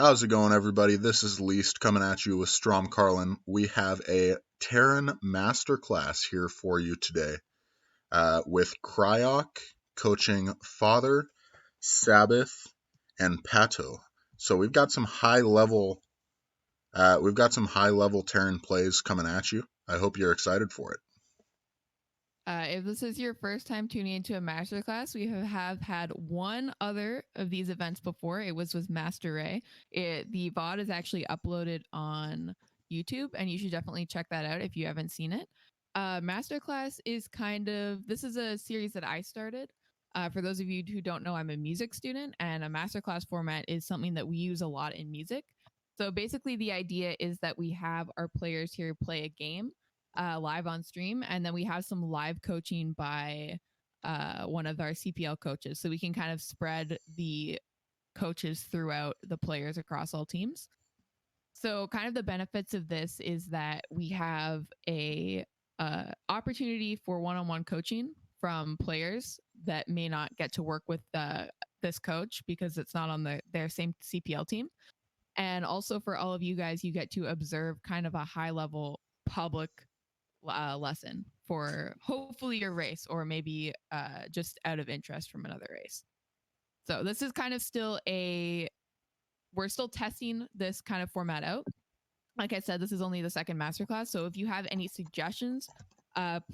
How's it going, everybody? This is Least coming at you with Strom Carlin. We have a Terran Masterclass here for you today with Cryoc coaching Father, Sabbath, and Pato. So we've got some high level Terran plays coming at you. I hope you're excited for it. If this is your first time tuning into a masterclass, we have had one other of these events before. It was with Master Ray. The VOD is actually uploaded on YouTube, and you should definitely check that out if you haven't seen it. Masterclass is this is a series that I started. For those of you who don't know, I'm a music student, and a masterclass format is something that we use a lot in music. So basically, the idea is that we have our players here play a game live on stream, and then we have some live coaching by one of our CPL coaches, so we can kind of spread the coaches throughout the players across all teams. So kind of the benefits of this is that we have a opportunity for one-on-one coaching from players that may not get to work with this coach because it's not on their same CPL team. And also for all of you guys, you get to observe kind of a high level public lesson for hopefully your race, or maybe just out of interest from another race. So this is kind of we're still testing this kind of format out. Like I said, this is only the second masterclass. So if you have any suggestions,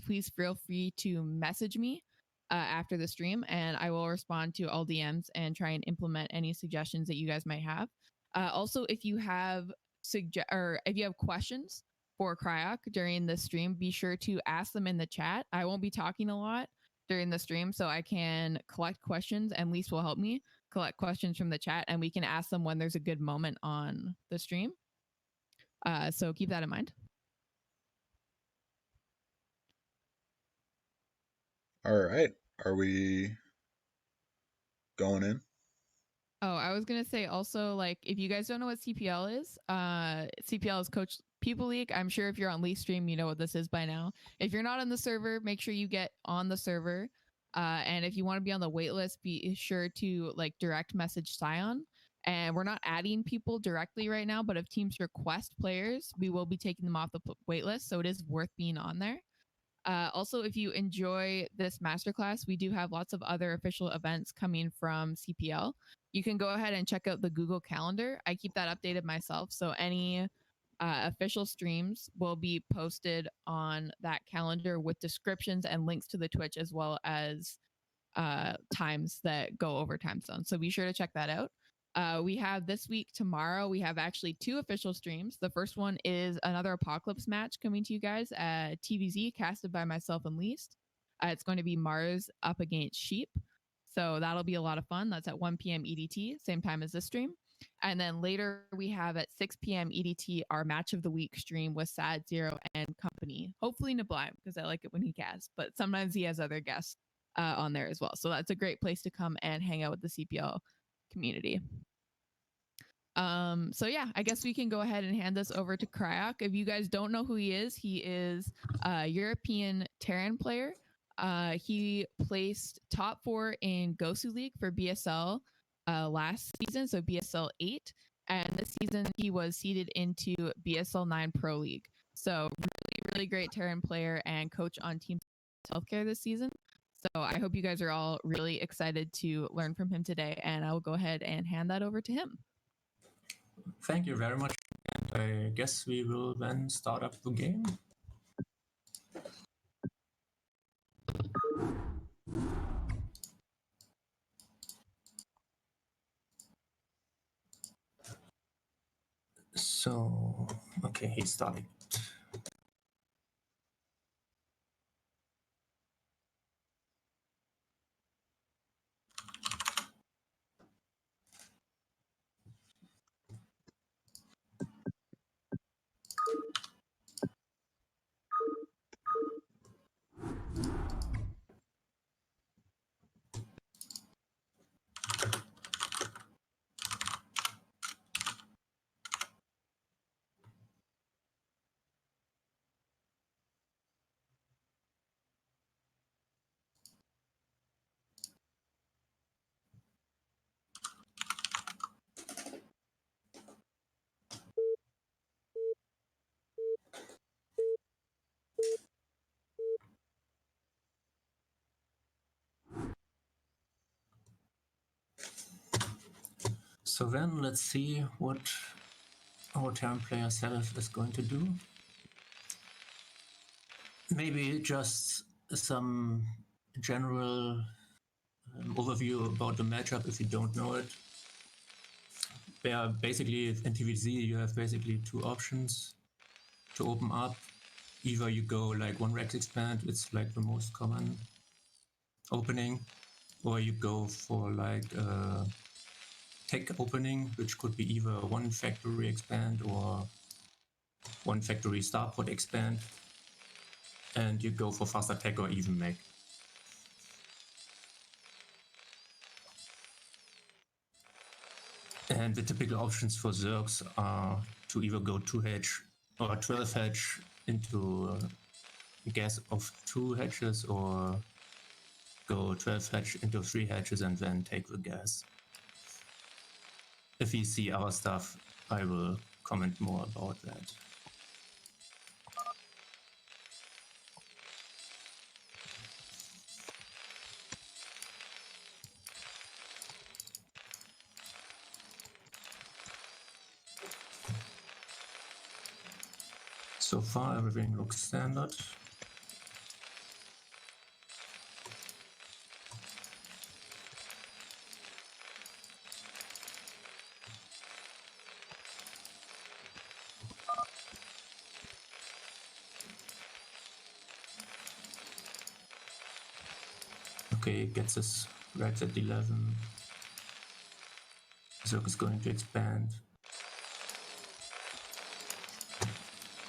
please feel free to message me after the stream, and I will respond to all DMs and try and implement any suggestions that you guys might have. Also, if you have questions for Cryoc during the stream, be sure to ask them in the chat. I won't be talking a lot during the stream, so I can collect questions, and Lise will help me collect questions from the chat, and we can ask them when there's a good moment on the stream. So keep that in mind. All right. Are we going in? Oh, I was going to say also, like, if you guys don't know what CPL is, CPL is Coach Pupil League. I'm sure if you're on Leaf Stream, you know what this is by now. If you're not on the server, make sure you get on the server. And if you want to be on the waitlist, be sure to like direct message Scion. And we're not adding people directly right now, but if teams request players, we will be taking them off the waitlist. So it is worth being on there. Also, if you enjoy this masterclass, we do have lots of other official events coming from CPL. You can go ahead and check out the Google Calendar. I keep that updated myself, so any official streams will be posted on that calendar with descriptions and links to the Twitch, as well as times that go over time zones. So be sure to check that out. We have this week, tomorrow, we have actually 2 official streams. The first one is another Apocalypse match coming to you guys at TVZ, casted by myself and Least. It's going to be Mars up against Sheep. So that'll be a lot of fun. That's at 1 p.m. EDT, same time as this stream. And then later we have at 6 p.m. EDT our match of the week stream with Sad Zero and company. Hopefully Nablime, because I like it when he casts, but sometimes he has other guests on there as well. So that's a great place to come and hang out with the CPL community. So yeah, I guess we can go ahead and hand this over to Cryoc. If you guys don't know who he is a European Terran player. He placed top 4 in Gosu League for BSL last season, so BSL 8. And this season he was seeded into BSL 9 Pro League. So really great Terran player and coach on Team Healthcare this season. So I hope you guys are all really excited to learn from him today, and I will go ahead and hand that over to him. Thank you very much. And I guess we will then start up the game. So, okay, he's starting. So then let's see what our Terran player setup is going to do. Maybe just some general overview about the matchup if you don't know it. Where basically in TVZ you have basically two options to open up. Either you go like one Rex expand, it's like the most common opening, or you go for like a tech opening, which could be either one factory expand or one factory starport expand, and you go for fast attack or even mech. And the typical options for Zergs are to either go 2 hatch or 12 hatch into gas of 2 hatches, or go 12 hatch into 3 hatches and then take the gas. If you see our stuff, I will comment more about that. So far, everything looks standard. Okay, gets us right at 11. Zerg is going to expand.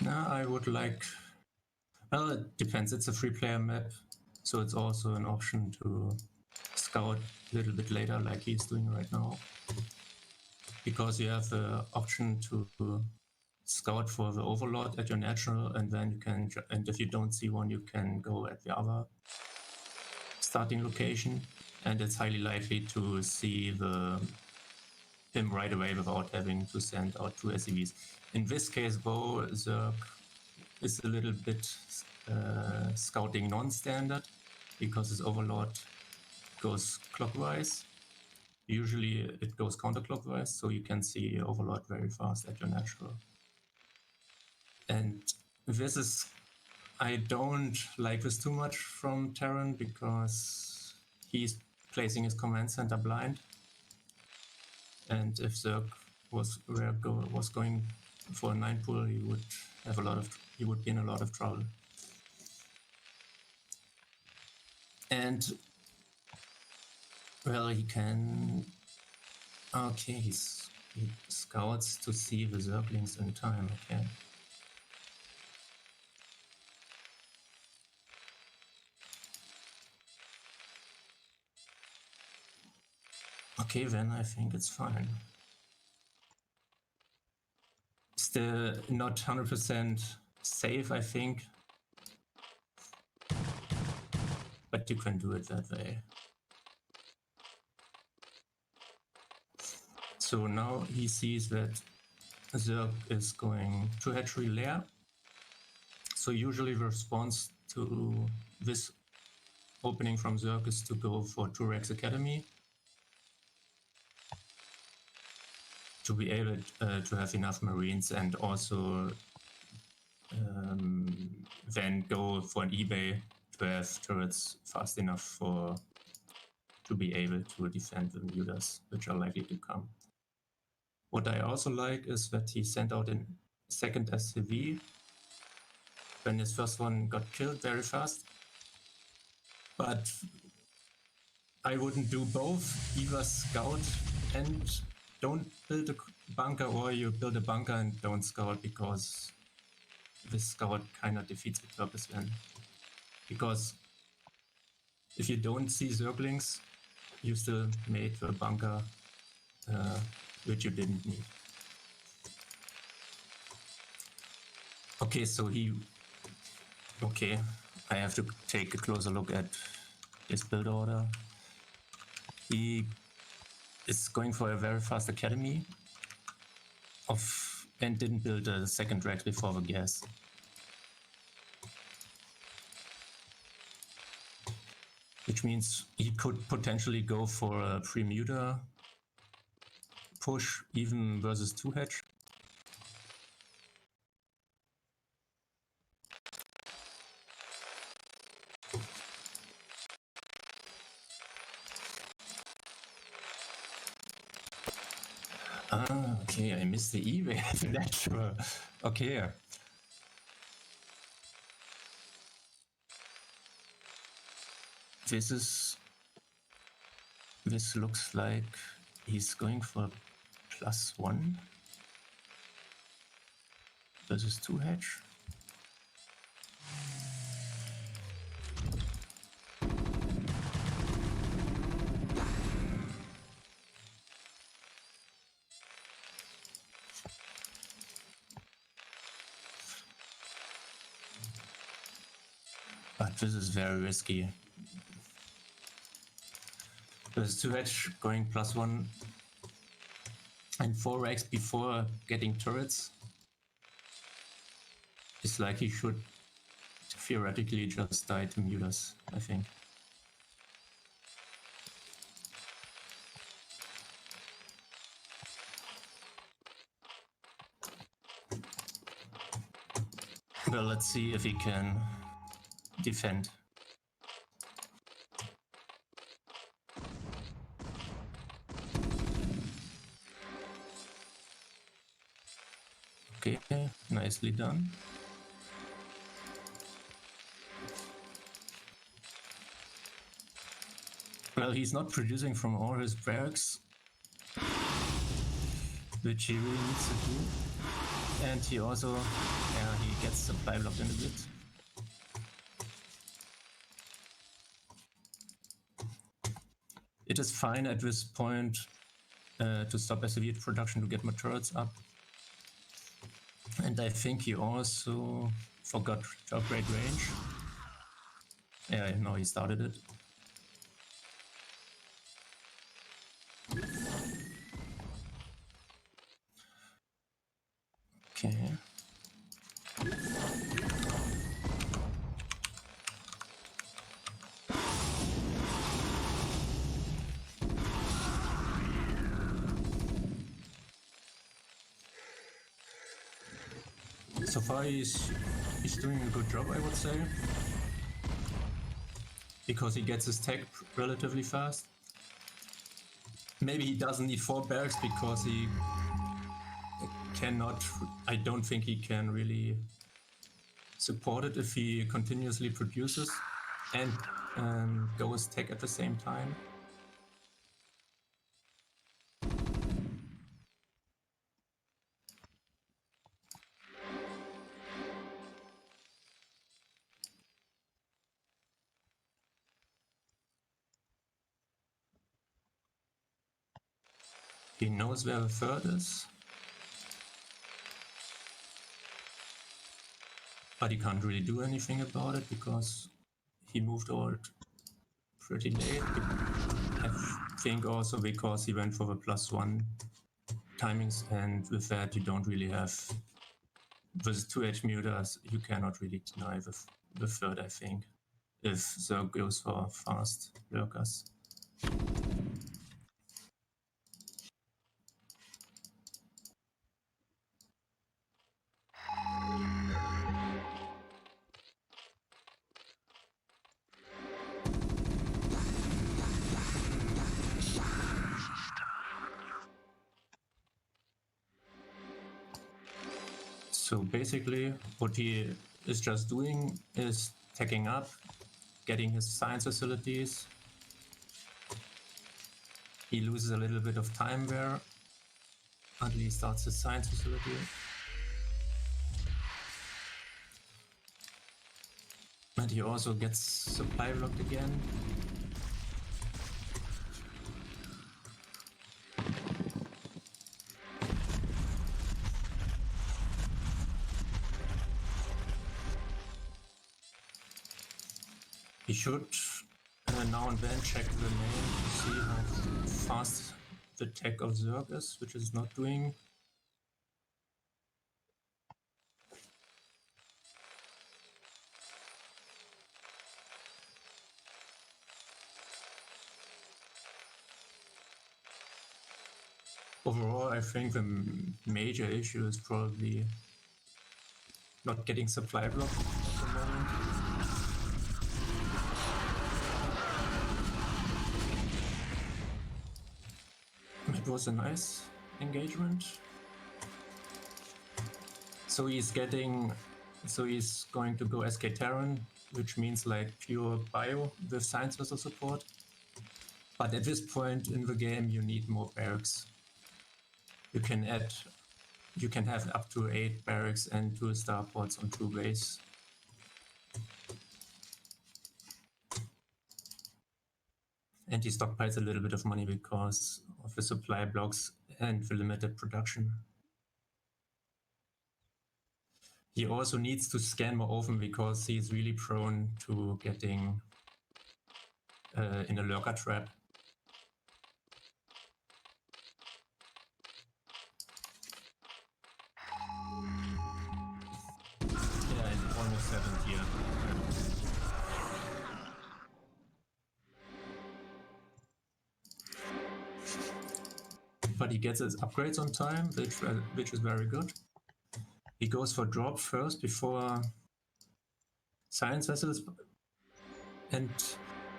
Now I would like, well, it depends. It's a 3-player map, so it's also an option to scout a little bit later, like he's doing right now. Because you have the option to scout for the overlord at your natural, and then you can, and if you don't see one, you can go at the other starting location, and it's highly likely to see him right away without having to send out 2 SCVs. In this case, though, Zerg is a little bit scouting non-standard, because his overlord goes clockwise. Usually it goes counterclockwise, so you can see overlord very fast at your natural. And this is, I don't like this too much from Terran, because he's placing his command center blind. And if Zerg was going for a 9 pull, he would have he would be in a lot of trouble. And well, he can. Okay, he scouts to see the Zerglings in time. Okay. Okay, then I think it's fine. Still not 100% safe, I think. But you can do it that way. So now he sees that Zerg is going to hatchery lair. So usually the response to this opening from Zerg is to go for 2 Rex Academy, to be able to have enough Marines, and also then go for an eBay to have turrets fast enough to be able to defend the mutas, which are likely to come. What I also like is that he sent out a second SCV when his first one got killed very fast. But I wouldn't do both, either scout and don't build a bunker, or you build a bunker and don't scout, because this scout kind of defeats the purpose then. Because if you don't see Zerglings, you still made the bunker, which you didn't need. Okay, so okay, I have to take a closer look at his build order. He is going for a very fast academy and didn't build a second Rex before the gas. Which means he could potentially go for a pre-muta, push even versus 2 hedge. Ah, okay, I missed the E-wave. That's sure. Okay. This looks like he's going for +1 versus 2 hedge. But this is very risky. There's 2 hedge going +1 and 4 racks before getting turrets. It's like he should theoretically just die to mutas, I think. Well, let's see if he can defend. Okay, nicely done. Well, he's not producing from all his barracks, which he really needs to do. And he also, he gets supply blocked in a bit. It is fine at this point to stop SCV production to get my turrets up. And I think he also forgot to upgrade range. Yeah, no, he started it. Okay. So far he's doing a good job, I would say. Because he gets his tech relatively fast. Maybe he doesn't need 4 barracks because he cannot, I don't think he can really support it if he continuously produces and goes tech at the same time. He knows where the third is, but he can't really do anything about it because he moved out pretty late. I think also because he went for the +1 timings, and with that you don't really have, with 2H mutas, you cannot really deny the third, I think, if Zerg goes for fast lurkers. So basically, what he is just doing is tagging up, getting his science facilities. He loses a little bit of time there until he starts his science facility. And he also gets supply blocked again. He should now and then check the name to see how fast the tech of Zerg is, which is not doing. Overall, I think the major issue is probably not getting supply block at the moment. It was a nice engagement. So he's going to go SK Terran, which means like pure bio with science vessel support. But at this point in the game, you need more barracks. You can have up to 8 barracks and 2 starports on 2 bays. And he stockpiles a little bit of money because of the supply blocks and the limited production. He also needs to scan more often because he's really prone to getting in a lurker trap. Yeah, and almost 7th here. But he gets his upgrades on time, which is very good. He goes for drop first before science vessels, and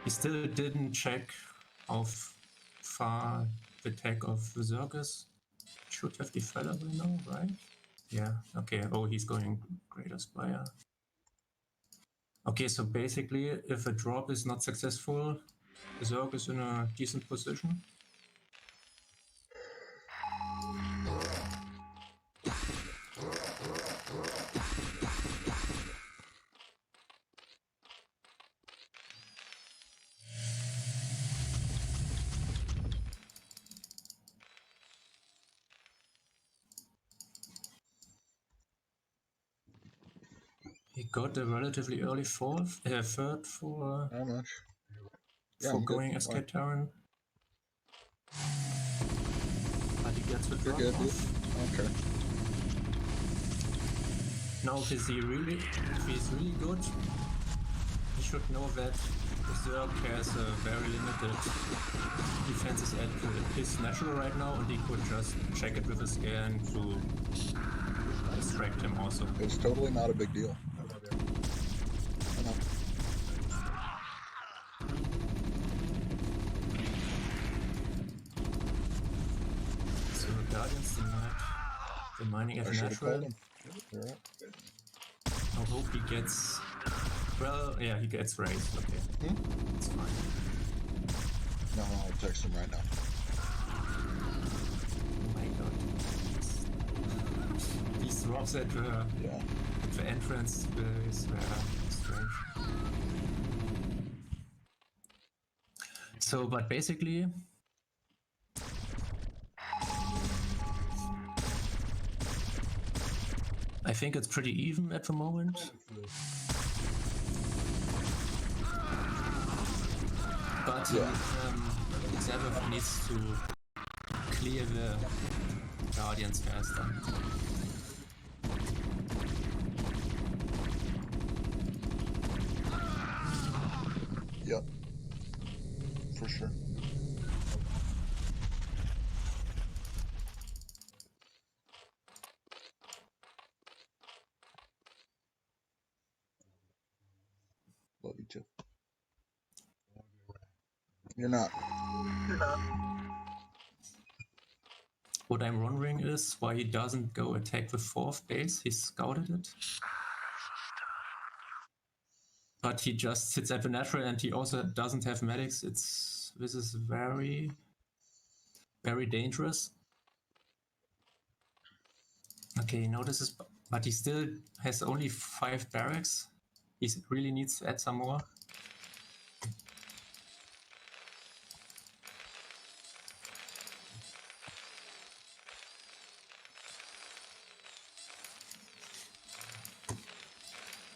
he still didn't check how far the tech of the circus should have developed by now, right? Yeah, okay. Oh, he's going Greater Spire. Okay, so basically, if a drop is not successful, the Zerg is in a decent position. He got a relatively early third for How much? Yeah, for I'm going good. SK Terran. But he gets the You're drop good, dude. off. Okay. Now, if he's really good, he should know that the Zerg has a very limited defenses at his natural right now, and he could just check it with a scan to distract him also. It's totally not a big deal. I know. So Guardians denied the mining at I should have natural. called him. You're right. I hope he gets... Well, yeah, he gets raised. Okay, it's fine. No, I'll text him right now. Oh my god. These drops at Yeah. the entrance is strange. So, but basically, I think it's pretty even at the moment. But Yeah. Xavier needs to clear the Guardians faster. Yep. For sure. Love you too. You're not. What I'm wondering is why he doesn't go attack the 4th base. He scouted it. But he just sits at the natural and he also doesn't have medics. This is very, very dangerous. Okay, notices, but he still has only 5 barracks. He really needs to add some more.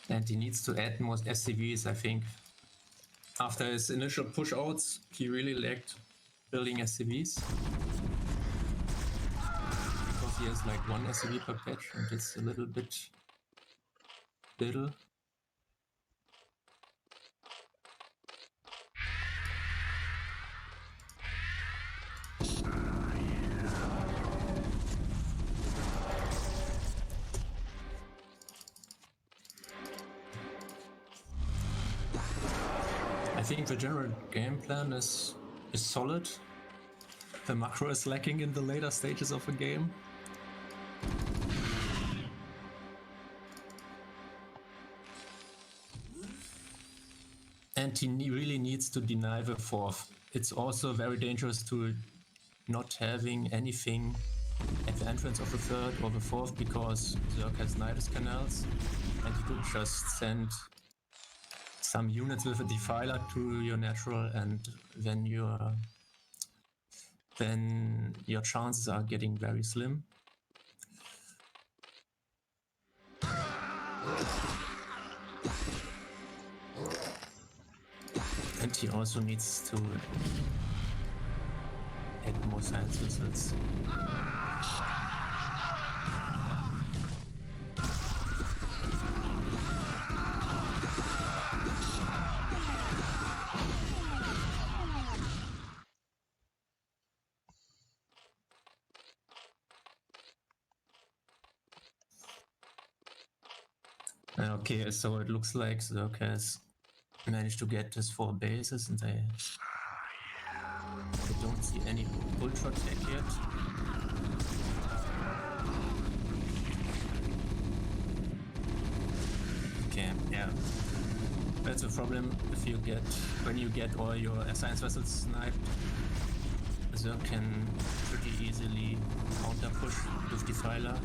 And he needs to add more SCVs, I think. After his initial push outs, he really lacked building SCVs. Because he has like 1 SCV per patch and it's a little bit little. I think the general game plan is solid. The macro is lacking in the later stages of the game. And he really needs to deny the fourth. It's also very dangerous to not having anything at the entrance of the third or the fourth, because Zerg has Nidus canals, and you could just send some units with a defiler to your natural, and then your chances are getting very slim. And he also needs to add more science vessels. Okay, so it looks like Zerg has managed to get his 4 bases, and they don't see any ultra tech yet. Okay, yeah. That's a problem when you get all your science vessels sniped. Zerg can pretty easily counter push with Defiler,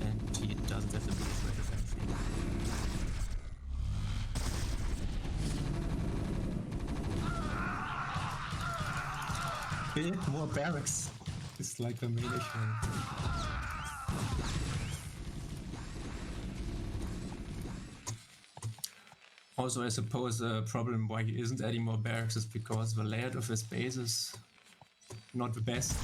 and he doesn't have the base rate of anything. Build more barracks. It's like a main issue. Also, I suppose the problem why he isn't adding more barracks is because the layout of his base is not the best.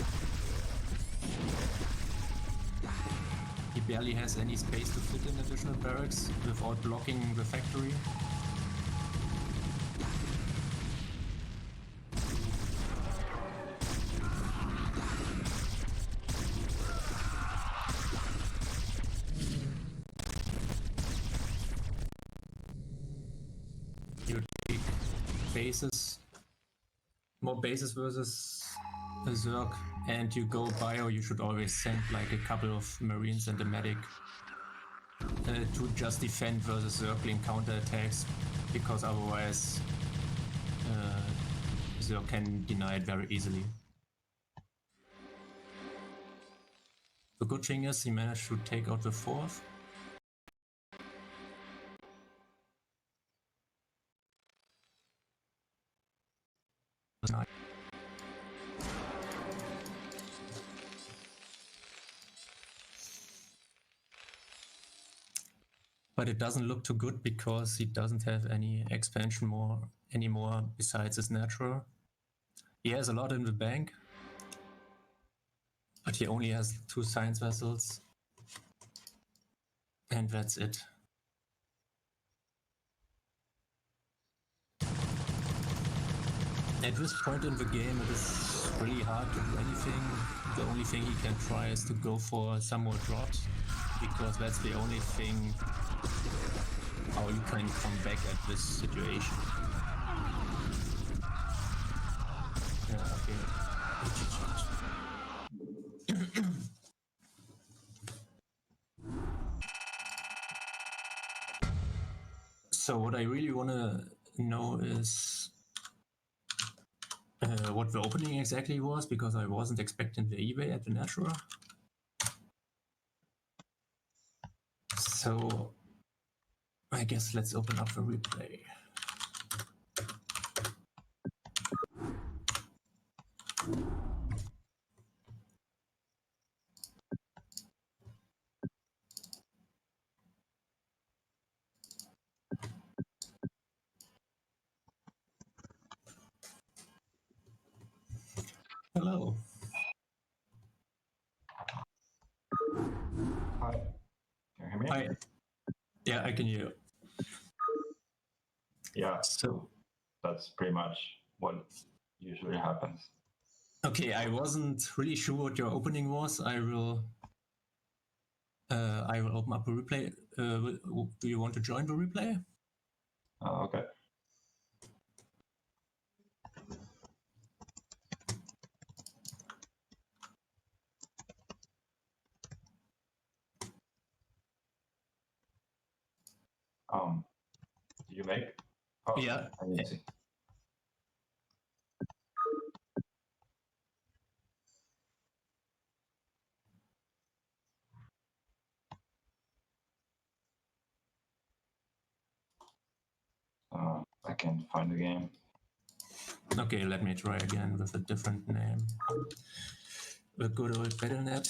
He barely has any space to fit in additional barracks without blocking the factory. More bases versus a Zerg, and you go bio, you should always send like a couple of Marines and a medic to just defend versus Zergling counterattacks, because otherwise Zerg can deny it very easily. The good thing is he managed to take out the fourth. But it doesn't look too good because he doesn't have any expansion anymore besides his natural. He has a lot in the bank, but he only has 2 science vessels, and that's it. At this point in the game, it is really hard to do anything. The only thing he can try is to go for some more drops, because that's the only thing how you can come back at this situation. Yeah, okay. So what I really want to know is what the opening exactly was, because I wasn't expecting the eBay at the natural. So I guess let's open up the replay. Hello. Hi. Can you hear me? Hi. Yeah, I can hear you. Yeah, So that's pretty much what usually happens. okay, I wasn't really sure what your opening was. I will open up a replay. Do you want to join the replay? Okay. you make? Oh, Yeah. I didn't see. I can't find the game. Okay, let me try again with a different name. The good old BattleNet.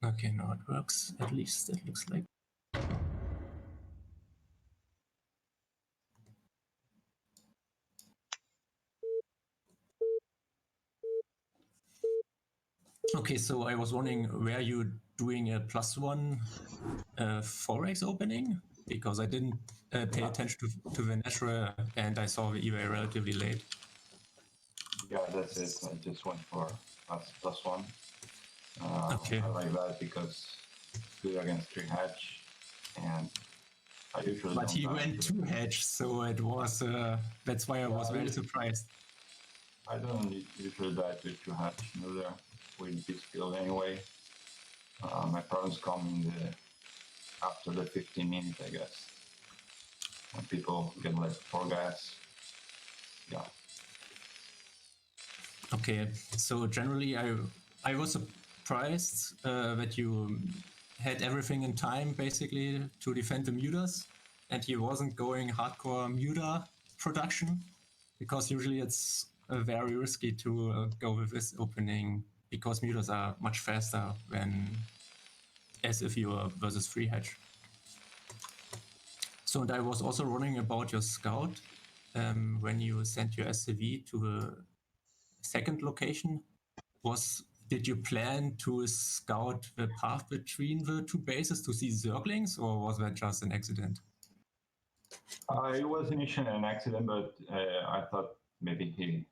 Okay, now it works. At least it looks like. Okay, so I was wondering, were you doing a +1 Forex opening? Because I didn't pay attention to the natural and I saw the eBay relatively late. Yeah, that's it. I just went for +1. Okay. I like that because it's good against 3 hedge, and I usually But don't he die went to- 2 hedge, so it was, that's why I was very surprised. I don't usually die to 2 hedge neither with this build anyway. My problems come in after the 15 minutes, I guess. When people get left for gas. Yeah. Okay, so generally I was surprised that you had everything in time basically to defend the mutas, and he wasn't going hardcore muta production, because usually it's very risky to go with this opening because mutas are much faster than as if you were versus free hedge. So, and I was also wondering about your scout when you sent your SCV to the second location. Did you plan to scout the path between the 2 bases to see Zerglings, or was that just an accident? It was initially an accident, but I thought maybe he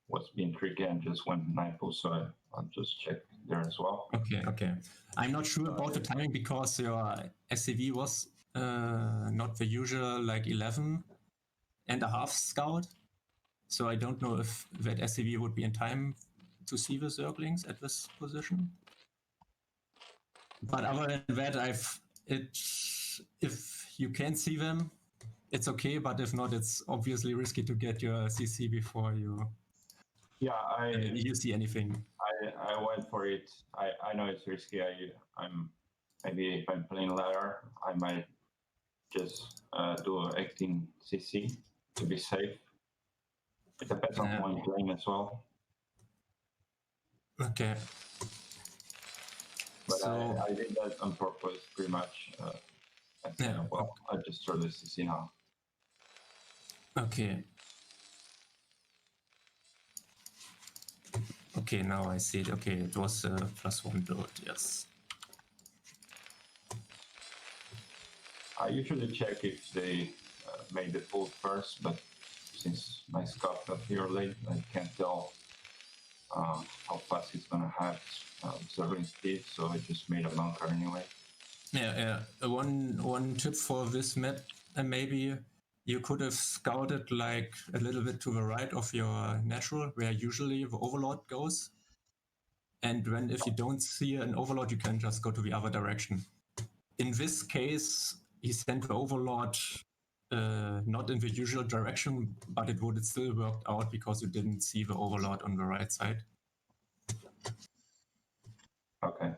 was being tricky and just went Nightpool, so I'll just check there as well. Okay. I'm not sure about the timing because your SCV was not the usual like 11.5 scout. So I don't know if that SCV would be in time to see the Zerglings at this position. But other than that, if you can see them, it's okay. But if not, it's obviously risky to get your CC before you see anything. I went for it. I know it's risky. Maybe if I'm playing ladder, I might just do 18 CC to be safe. It depends on who I'm playing as well. Okay. But so, I did that on purpose, pretty much. Well, I just throw the CC now. Okay. Okay, now I see it. Okay, it was a +1 build, yes. I usually check if they made the pull first, but since my scout got here late, I can't tell how fast he's gonna have serving speed, so I just made a bunker anyway. Yeah. One tip for this map, maybe you could have scouted like a little bit to the right of your natural, where usually the overlord goes. And if you don't see an overlord, you can just go to the other direction. In this case, he sent the overlord not in the usual direction, but it would have still worked out because you didn't see the overlord on the right side. Okay.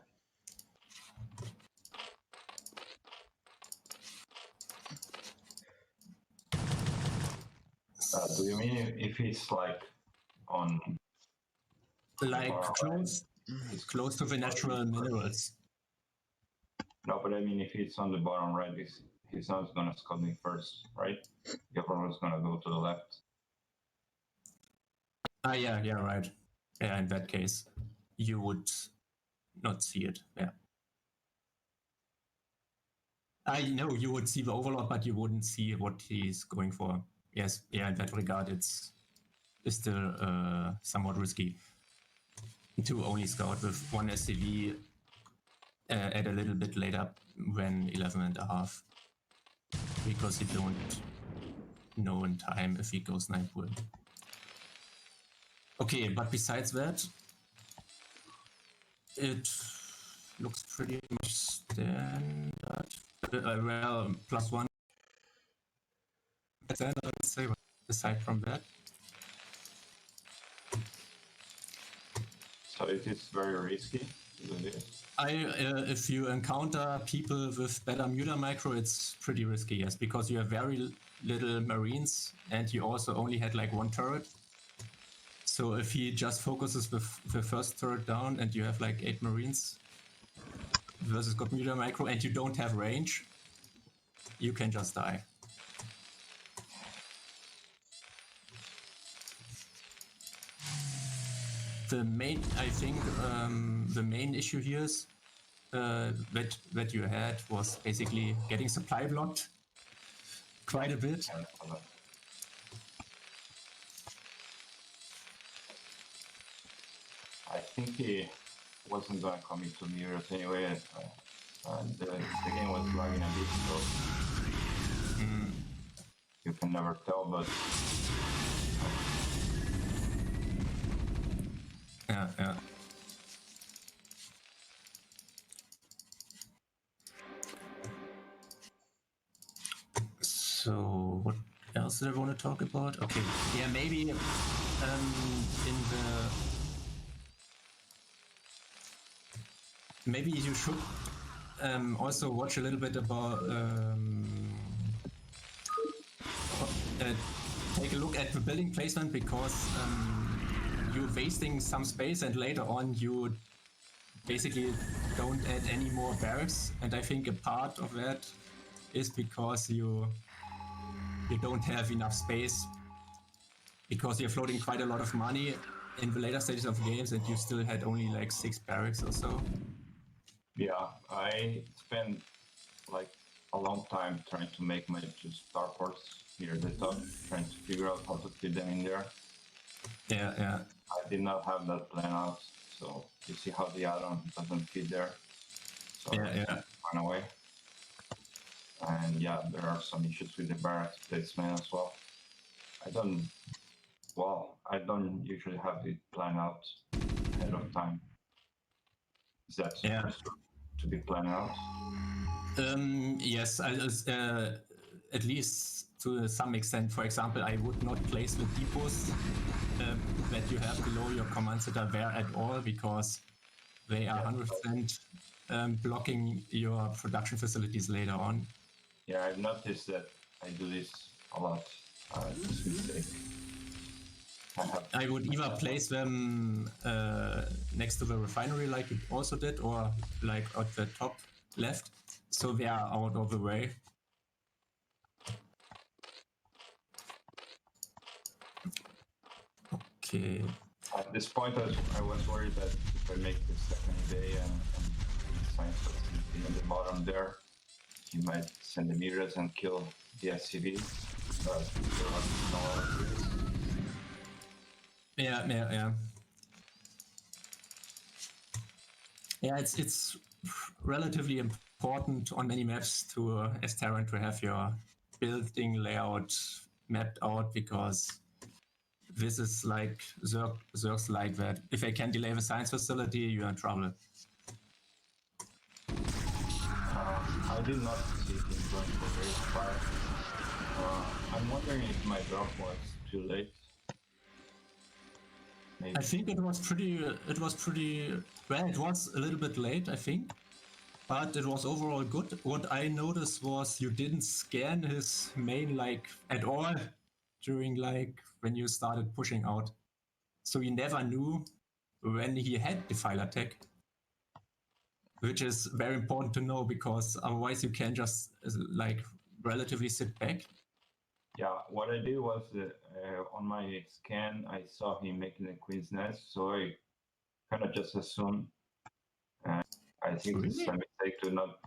Do you mean if he's like on like close to the natural minerals? No, but I mean if he's on the bottom right, he's not gonna scout me first, right? The overlord's gonna go to the left. Yeah, right. Yeah, in that case, you would not see it. Yeah. I know you would see the overlord, but you wouldn't see what he's going for. Yes, yeah, in that regard, it's still somewhat risky to only scout with one SCV at a little bit later when 11.5, because you don't know in time if he goes 9 pool. Okay, but besides that, it looks pretty much standard. Well, +1. That's it, I would say. But aside from that, So it is very risky to do this. if you encounter people with better Muta micro, it's pretty risky, yes, because you have very little Marines and you also only had like 1 turret. So if he just focuses with the first turret down and you have like 8 Marines versus got Muta micro and you don't have range, you can just die. The main, I think, the main issue here is that you had was basically getting supply blocked quite a bit. I think he wasn't going to come into mirrors anyway. And the game was lagging a bit, so you can never tell, but Yeah. So what else did I want to talk about? Okay, yeah, maybe in the maybe you should also watch a little bit about take a look at the building placement, because you're wasting some space and later on you basically don't add any more barracks, and I think a part of that is because you don't have enough space, because you're floating quite a lot of money in the later stages of games and you still had only like 6 barracks or so. yeah, I spent like a long time trying to make my 2 starports here at the top, trying to figure out how to fit them in there. Yeah. I did not have that plan out, so you see how the add-on doesn't fit there. So Yeah. run away. And yeah, there are some issues with the barracks placement as well. I don't usually have it planned out ahead of time. Is that supposed to be planned out? Yes, at least to some extent. For example, I would not place the depots that you have below your command center there at all, because they are 100% blocking your production facilities later on. Yeah, I've noticed that I do this a lot. This mistake. I would either place them next to the refinery like you also did, or like at the top left, so they are out of the way. Okay. At this point, I was worried that if I make the second day and science facility on the bottom there, he might send the mirrors and kill the SCV. But there was no. Yeah. Yeah, it's relatively important on many maps to as Terran to have your building layout mapped out, because this is like Zerg's like that. If I can delay the science facility, you're in trouble. I did not see him going for very far. I'm wondering if my drop was too late. Maybe. I think it was pretty well, it was a little bit late, I think, but it was overall good. What I noticed was you didn't scan his main like at all during like when you started pushing out, so you never knew when he had Defiler tech, which is very important to know, because otherwise you can just like relatively sit back. Yeah, what I did was on my scan, I saw him making a Queen's Nest, so I kind of just assumed. I think it's a mistake to not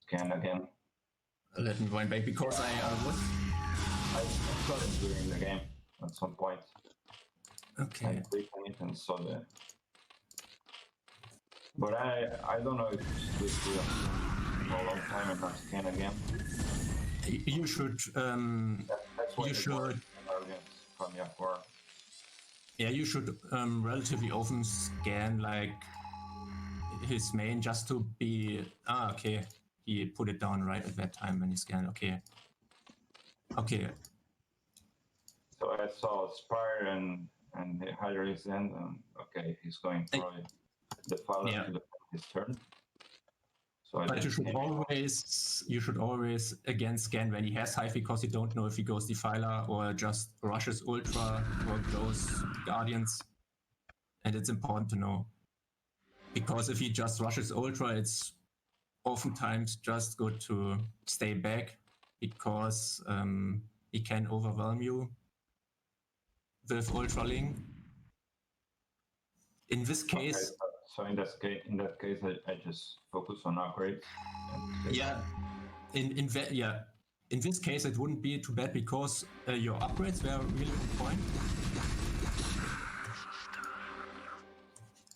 scan again. Let me wind back, because I saw it during the game at some point. Okay. I clicked on it and saw But I don't know if it's good to for a long time and not scan again. You should That's why you the should against Cryoc were. yeah, you should relatively often scan like his main just to be okay. He put it down right at that time when he scanned. Okay. So I saw Spire and the Hydra's end, and okay, he's going for the Father Yeah. to his turn. So I But didn't you should always again scan when he has Hive because you don't know if he goes Defiler or just rushes Ultra or goes Guardians. And it's important to know. Because if he just rushes Ultra, it's oftentimes just good to stay back because he can overwhelm you with Ultra Link. In this case, so in that case, I just focus on upgrades. Yeah, in this case, it wouldn't be too bad because your upgrades were really on point.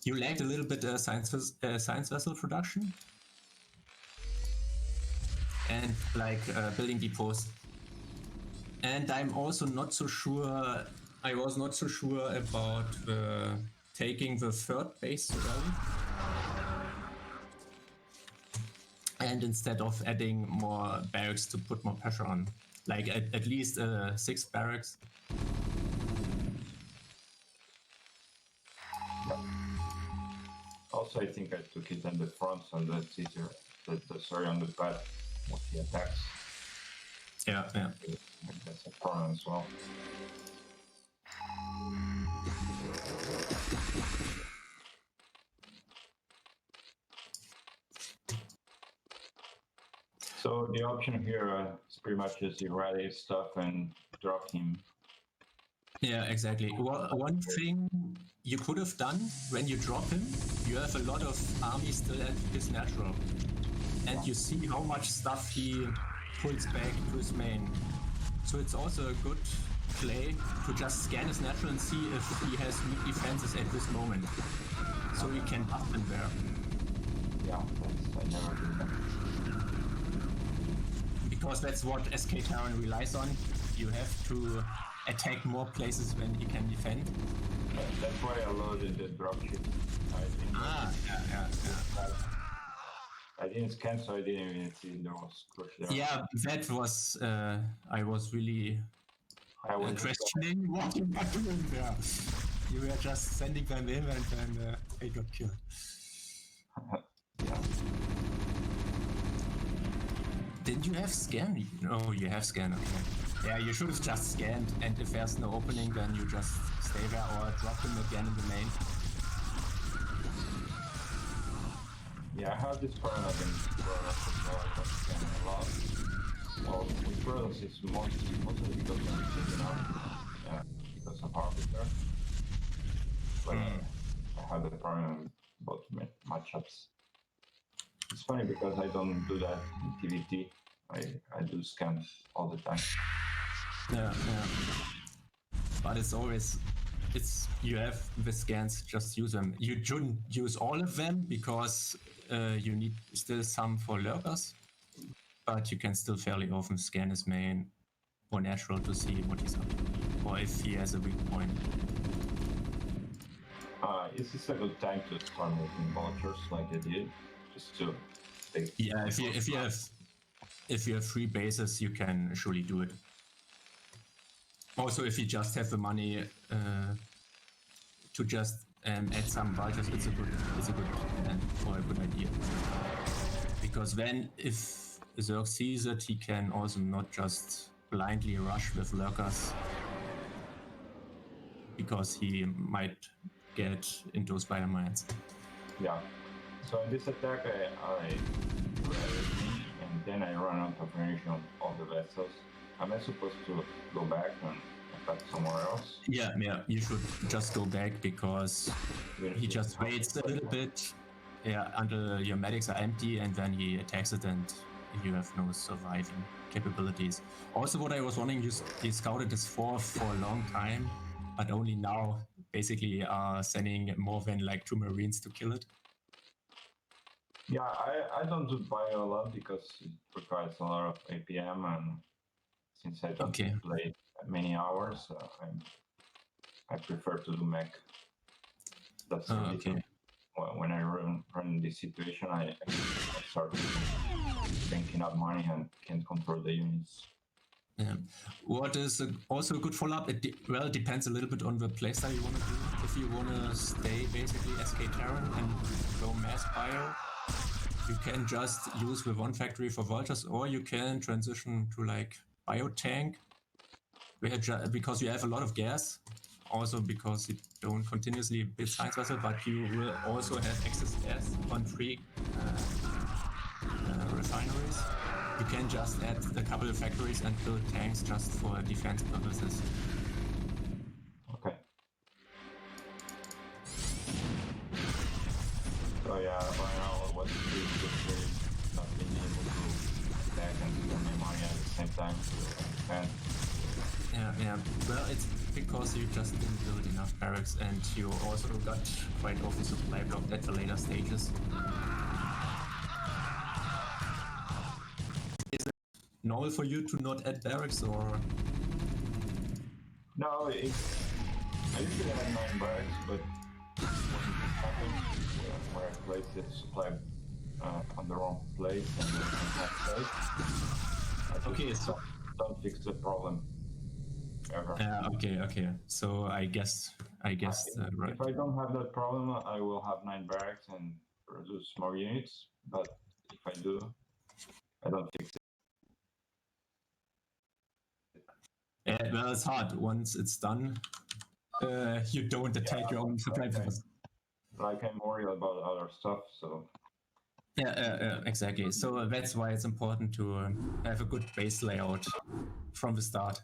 You lacked a little bit science vessel production and like building depots. And I'm also not so sure. I was not so sure about taking the third base early. And instead of adding more barracks to put more pressure on, like at least 6 barracks. Also, I think I took it on the front, so that's easier. Sorry, on the back of the attacks. Yeah. That's a problem as well. So the option here is pretty much just erradiate stuff and drop him. Yeah, exactly. Well, one thing you could have done when you drop him, you have a lot of army still at his natural. And you see how much stuff he pulls back to his main. So it's also a good play to just scan his natural and see if he has weak defenses at this moment. So you can buff him there. Yeah, I never do that. Because that's what SK Terran relies on. You have to attack more places when he can defend. That's why I loaded the dropship. I didn't scan, so I didn't even see there was crush there. Yeah, that was, I was really questioning what you were doing there. You were just sending them in and then they got killed. Yeah. Didn't you have scan? No, you have scan, okay. Yeah, you should have just scanned, and if there's no opening, then you just stay there or drop him again in the main. Yeah, I have this problem against Cross as well. I don't scan a lot. Well, with Cross, it's mostly because I'm taking out because of Arbiter. But I have the problem with both matchups. It's funny because I don't do that in TVT. I do scan all the time. Yeah. But it's always, you have the scans, just use them. You shouldn't use all of them because you need still some for lurkers, but you can still fairly often scan his main or natural to see what he's up to, or if he has a weak point. Is this a good time to start making vultures like I did? Just to take. Yeah, if you have 3 bases, you can surely do it. Also, if you just have the money to just add some vultures, it's a good plan or a good idea. Because then, if Zerg sees it, he can also not just blindly rush with lurkers, because he might get into spider mines. Yeah. So in this attack, I do everything, and then I run out of ammunition on all the vessels. Am I supposed to go back and attack somewhere else? Yeah, you should just go back because he just waits a little bit, until your medics are empty, and then he attacks it, and you have no surviving capabilities. Also, what I was wondering, you scouted this for a long time, but only now basically are sending more than like 2 Marines to kill it. Yeah, I don't do bio a lot because it requires a lot of APM, and since I don't Okay. play many hours, I prefer to do mech. That's the Okay. reason. When I run this situation, I start thinking up money and can't control the units. Yeah. What is also a good follow-up? It depends a little bit on the playstyle you want to do. If you want to stay basically SK Terran and go mass bio, you can just use the one factory for vultures, or you can transition to like biotank, because you have a lot of gas. Also because you don't continuously build science vessel, but you will also have excess gas on free refineries. You can just add a couple of factories and build tanks just for defense purposes. Okay. So yeah, right now what's really frustrating not being able to attack and spend my money at the same time to defend. Yeah. Well, it's because you just didn't build enough barracks, and you also got quite often supply blocked at the later stages. Is it normal for you to not add barracks, or? No, I usually have 9 barracks, but when this happens, where I place the supply on the wrong place and not safe, I just don't fix the problem ever. Okay. So I guess right. If I don't have that problem, I will have 9 barracks and produce more units. But if I do, I don't fix it. Well, it's hard. Once it's done, you don't attack your own supply vessels. Like I'm worried about other stuff, so. Yeah, exactly. So that's why it's important to have a good base layout from the start.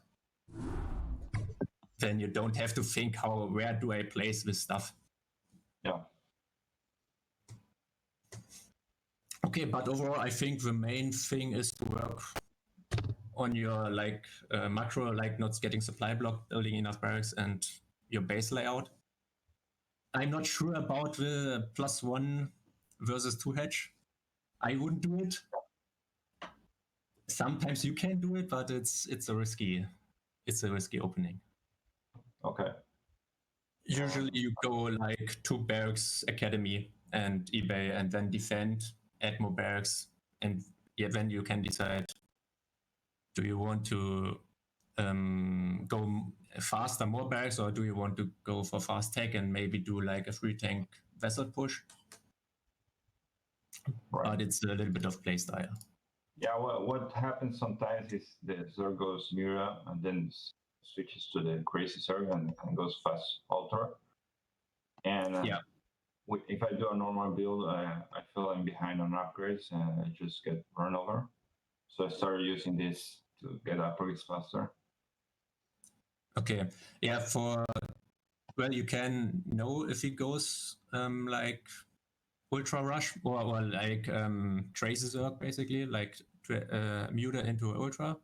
Then you don't have to think where do I place this stuff. Yeah. Okay, but overall, I think the main thing is to work on your macro, like not getting supply blocked, building enough barracks, and your base layout. I'm not sure about the +1 versus 2 hedge. I wouldn't do it. Sometimes you can do it, but it's a risky opening. Okay. Usually you go like 2 barracks academy and eBay, and then defend, add more barracks, and then you can decide, do you want to go faster, more barracks, or do you want to go for fast tech and maybe do like a 3 tank vessel push? Right. But it's a little bit of play style. Yeah, what happens sometimes is the Zerg goes Mura and then switches to the crazy Zerg and goes fast Ultra. And if I do a normal build, I feel I'm behind on upgrades and I just get run over. So I started using this to get upgrades faster. Okay, yeah, well, you can know if it goes like Ultra Rush or like Traces Zerg, basically, like Muta into Ultra.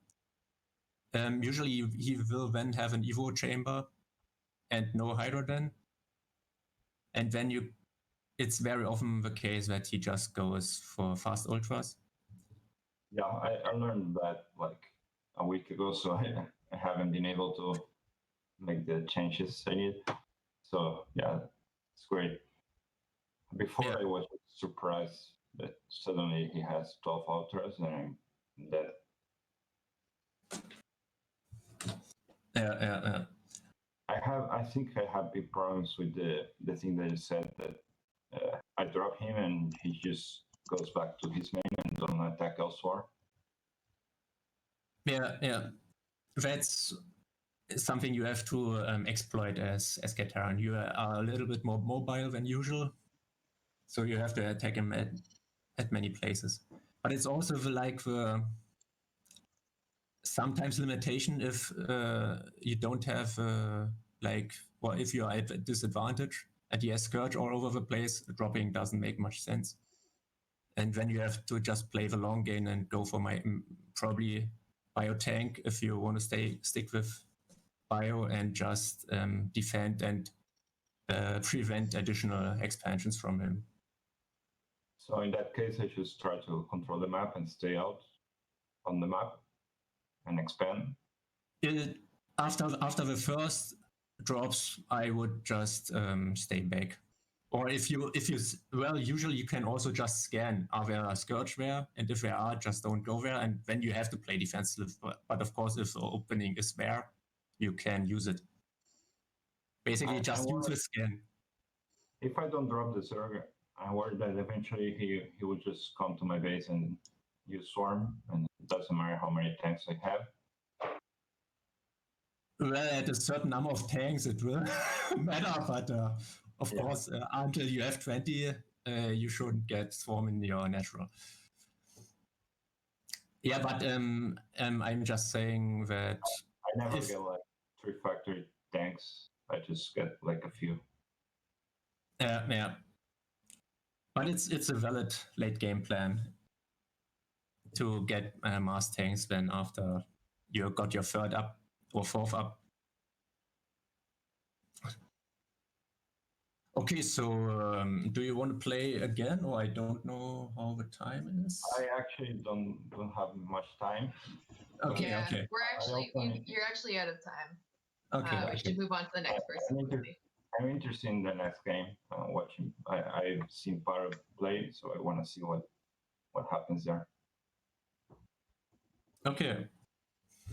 Usually he will then have an Evo chamber and no Hydroden. And then it's very often the case that he just goes for fast Ultras. Yeah, I learned that like a week ago, so I haven't been able to make the changes I need. So yeah, it's great. Before I was surprised that suddenly he has 12 ultras and I'm dead. Yeah. I think I have big problems with the thing that you said, that I drop him and he just goes back to his main and don't attack elsewhere. Yeah. That's something you have to exploit as Terran. You are a little bit more mobile than usual, so you have to attack him at many places. But it's also the sometimes limitation if you don't have if you are at a disadvantage and he has Scourge all over the place, dropping doesn't make much sense. And then you have to just play the long game and go for probably bio tank if you want to stick with bio and just defend and prevent additional expansions from him. So in that case, I should try to control the map and stay out on the map and expand. After the first drops, I would just stay back. Or if you usually you can also just scan, are there scourge there? And if there are, just don't go there. And then you have to play defensive. But of course, if the opening is there, you can use it. Basically, just use the scan. If I don't drop the Zerg, I worry that eventually he will just come to my base and use Swarm, and it doesn't matter how many tanks I have. Well, at a certain number of tanks, it will matter, but of course, until you have 20, you shouldn't get Swarm in your natural. Yeah, but I'm just saying that I never get like 3 factory tanks. I just get like a few. Yeah, but it's a valid late game plan to get mass tanks then after you got your third up or fourth up. Okay, so do you want to play again, or I don't know how the time is? I actually don't have much time. Okay, yeah, okay. We're actually you're actually out of time. Okay, we should move on to the next person. I'm interested in the next game. Watching, I've seen Paro play, so I want to see what happens there. Okay.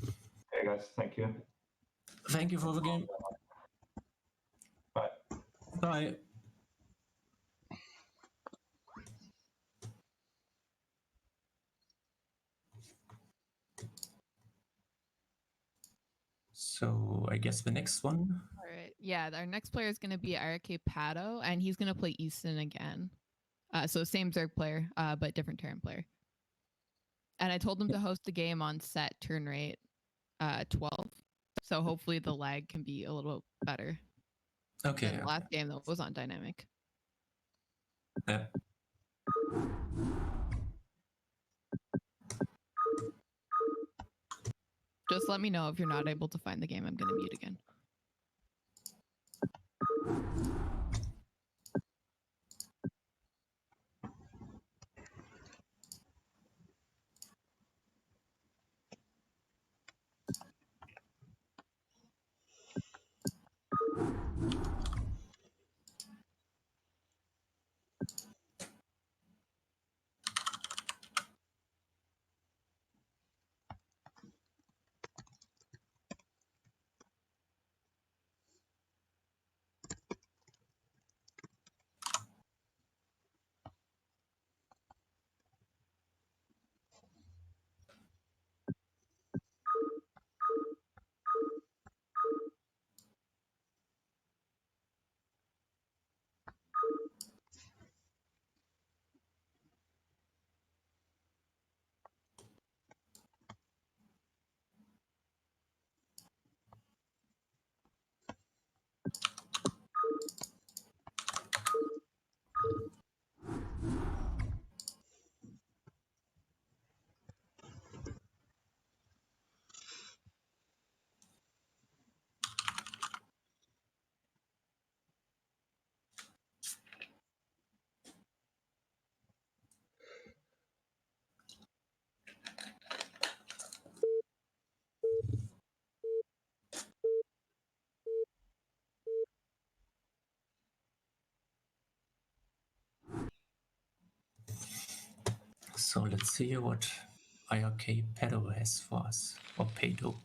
Okay, guys. Thank you. Thank you for the game. Bye. Bye. So I guess the next one. All right. Yeah, our next player is going to be RK Pato, and he's going to play Easton again. So same Zerg player, but different Terran player. And I told him to host the game on set turn rate 12. So hopefully the lag can be a little better. Okay. Than the last game that was on dynamic. Yeah. Just let me know if you're not able to find the game. I'm going to mute again. So let's see what IRK Pedo has for us, or Pedo.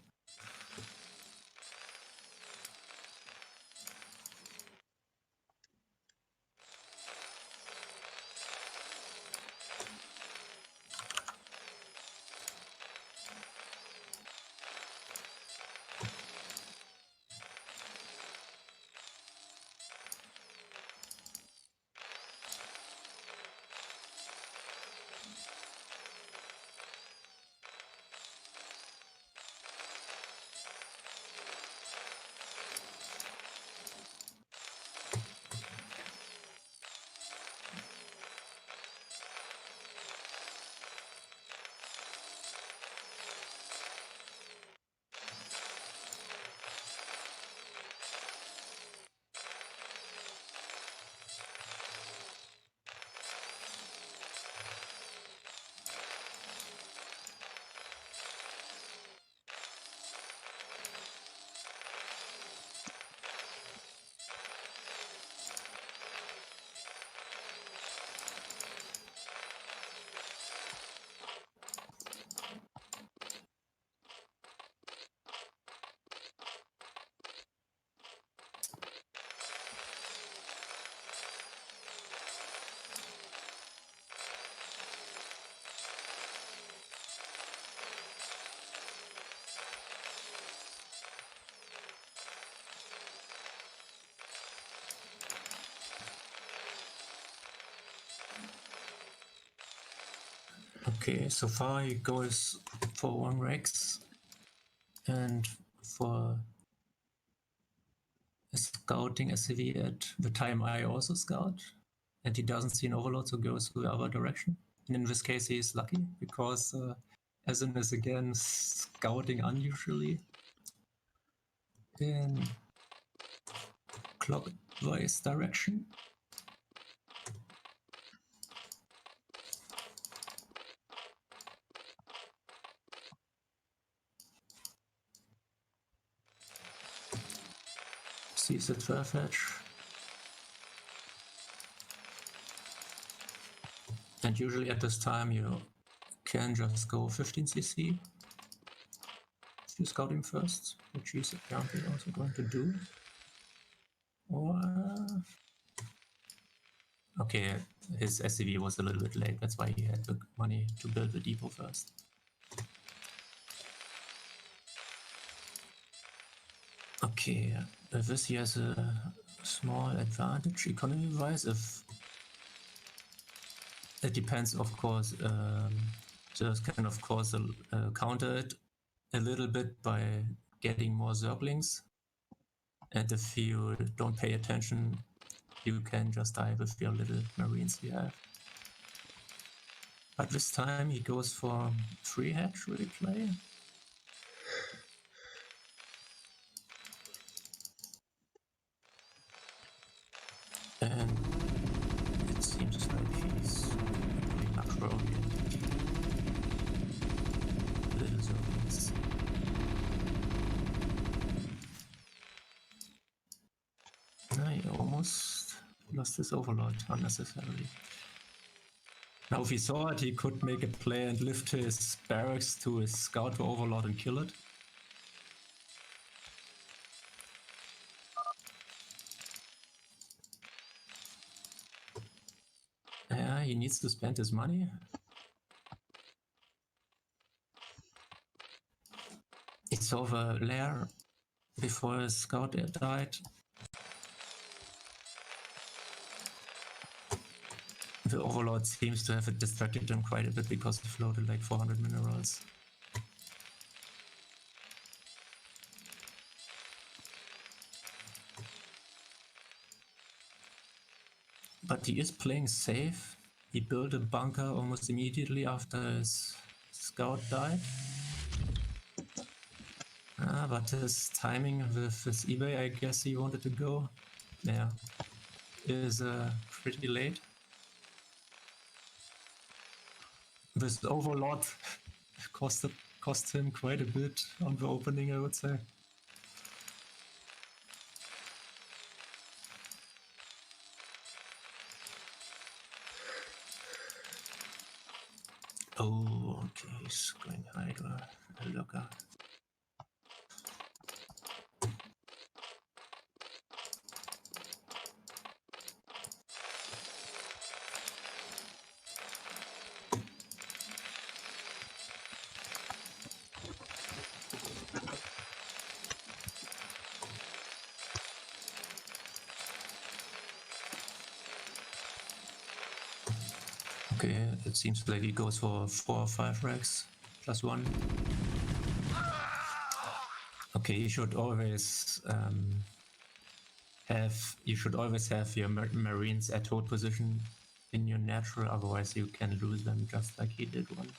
Okay, so far he goes for 1 Rex and for a scouting SCV at the time I also scout, and he doesn't see an overload, so goes to the other direction. And in this case, he is lucky because Essen is again scouting unusually in clockwise direction. Sees the 12 edge. And usually at this time you can just go 15cc if you scout him first, which he's apparently also going to do. Or okay, his SCV was a little bit late, that's why he had the money to build the depot first. Okay, with this he has a small advantage economy-wise. If it depends, of course, just can of course counter it a little bit by getting more zerglings. And if you don't pay attention, you can just die with your little marines you have. But this time he goes for 3 hatch replay. And it seems like he's pretty much rolling little zerglings. I almost lost his overlord unnecessarily. Now if he saw it, he could make a play and lift his barracks to his scout to overlord and kill it. Yeah, he needs to spend his money. He saw the lair before his scout died. The overlord seems to have distracted him quite a bit because he floated like 400 minerals. But he is playing safe. He built a bunker almost immediately after his scout died. But his timing with his eBay, I guess he wanted to go, yeah, is pretty late. This overlord cost him quite a bit on the opening, I would say. Oh, okay, he's going Hydra, a looker. Okay, it seems like he goes for 4 or 5 racks, +1. Okay, you should always have your marines at hold position in your natural, otherwise you can lose them just like he did one.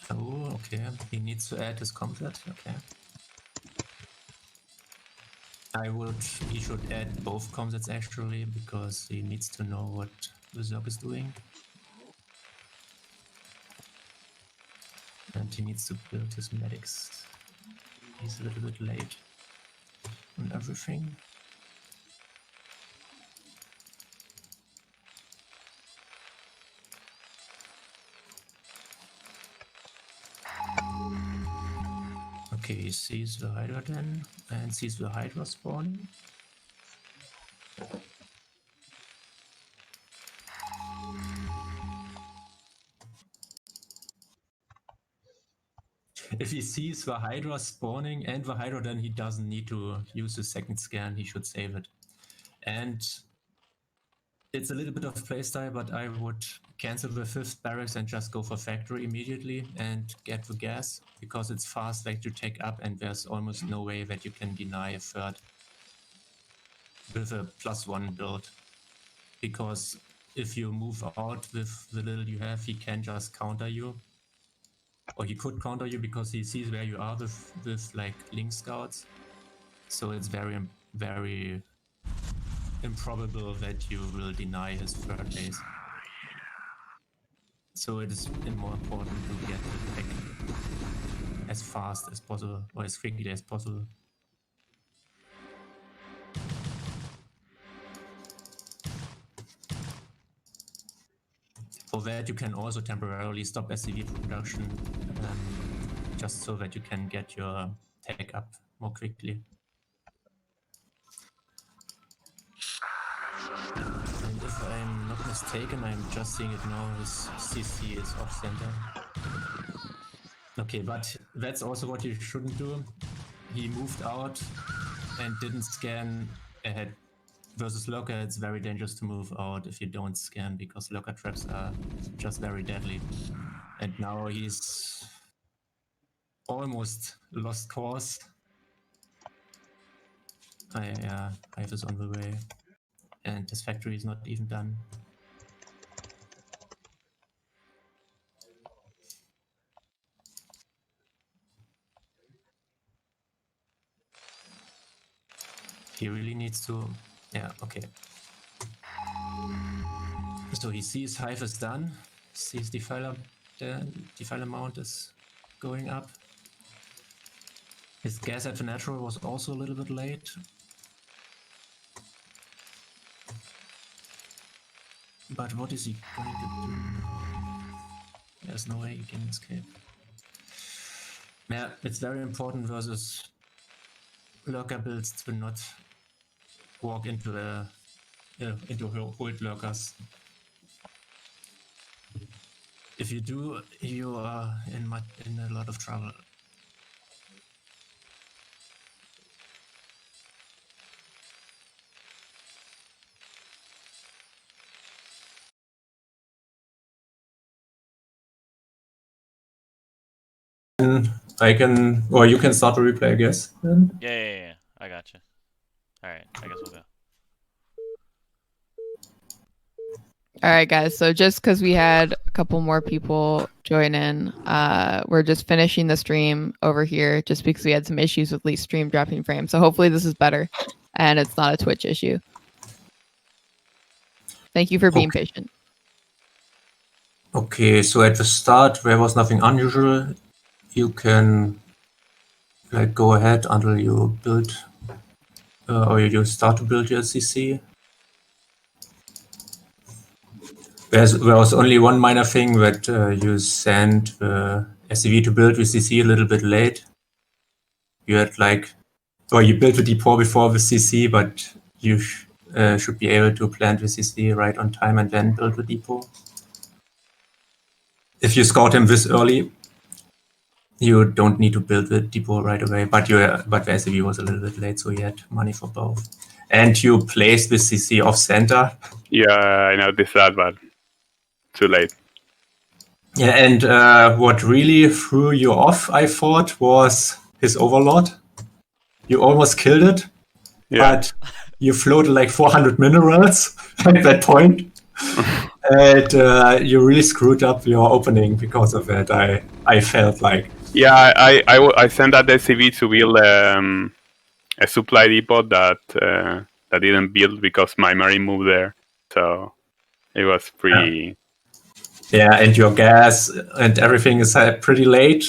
Oh, okay, he needs to add his combat, okay. He should add both comsats actually, because he needs to know what the Zerg is doing. And he needs to build his medics. He's a little bit late on everything. Okay, he sees the Hydra then, and sees the Hydra spawning. if he sees the Hydra spawning and the Hydra, then he doesn't need to use the second scan. He should save it. And it's a little bit of playstyle, but I would cancel the 5th barracks and just go for factory immediately and get the gas, because it's fast like to take up and there's almost no way that you can deny a 3rd with a +1 build. Because if you move out with the little you have, he can just counter you. Or he could counter you because he sees where you are with like link scouts. So it's very, very improbable that you will deny his 3rd base. So it is more important to get it back as fast as possible, or as quickly as possible. For that, you can also temporarily stop SCV production, just so that you can get your tech up more quickly. And if I'm not mistaken, I'm just seeing it now, his CC is off center. Okay, but that's also what you shouldn't do. He moved out and didn't scan ahead. Versus Lurker, it's very dangerous to move out if you don't scan, because Lurker traps are just very deadly. And now he's almost lost course. Hive is on the way. And his factory is not even done. He really needs to... Yeah, okay. So he sees Hive is done, sees Defiler, the Defiler mount is going up. His gas at the natural was also a little bit late. But what is he going to do? There's no way he can escape. Yeah, it's very important versus Lurker builds to not walk into the hold lurkers. If you do, you are in a lot of trouble. I can, or you can start the replay, I guess. Yeah. I gotcha. Alright, I guess we'll go. All right, guys. So just because we had a couple more people join in, we're just finishing the stream over here just because we had some issues with least stream dropping frames. So hopefully this is better and it's not a Twitch issue. Thank you for being patient. Okay, so at the start there was nothing unusual. You can go ahead until you build or you start to build your CC. There was only one minor thing that you sent SCV to build with CC a little bit late. You had you built the depot before the CC, but you should be able to plant the CC right on time and then build the depot. If you scout him this early, you don't need to build the depot right away, but the SCV was a little bit late, so you had money for both. And you placed the CC off center. Yeah, I noticed that, but too late. Yeah, and what really threw you off, I thought, was his Overlord. You almost killed it, but you floated like 400 minerals at that point. And you really screwed up your opening because of that, I felt like. Yeah, I sent that SCV to build a supply depot that didn't build because my marine moved there. So it was pretty... Yeah, and your gas and everything is pretty late.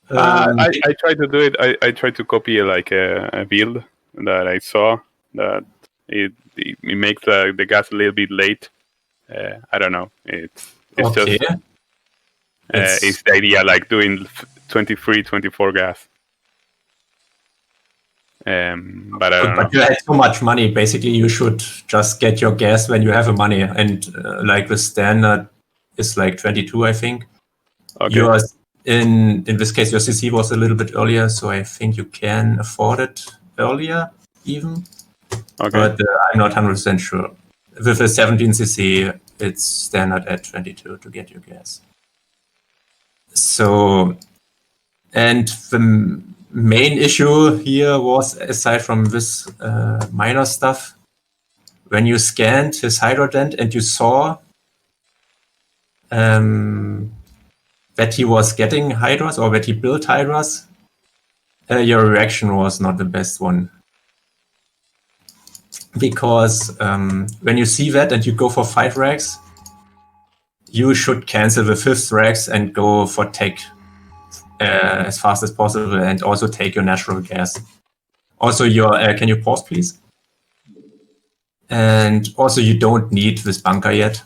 I tried to do it. I tried to copy a build that I saw that it makes the gas a little bit late. I don't know. It's okay. Just it's the idea doing 23, 24 gas. But I don't know. But you had so much money. Basically, you should just get your gas when you have the money. And the standard is 22, I think. Okay. in this case, your CC was a little bit earlier, so I think you can afford it earlier even. Okay. But I'm not 100% sure. With a 17 CC, it's standard at 22 to get your gas. So, and the main issue here was, aside from this minor stuff, when you scanned his hydrodent and you saw that he was getting hydras or that he built hydras, your reaction was not the best one. Because when you see that and you go for 5 rags, you should cancel the 5th rags and go for tech as fast as possible, and also take your natural gas. Also, your can you pause, please? And also, you don't need this bunker yet.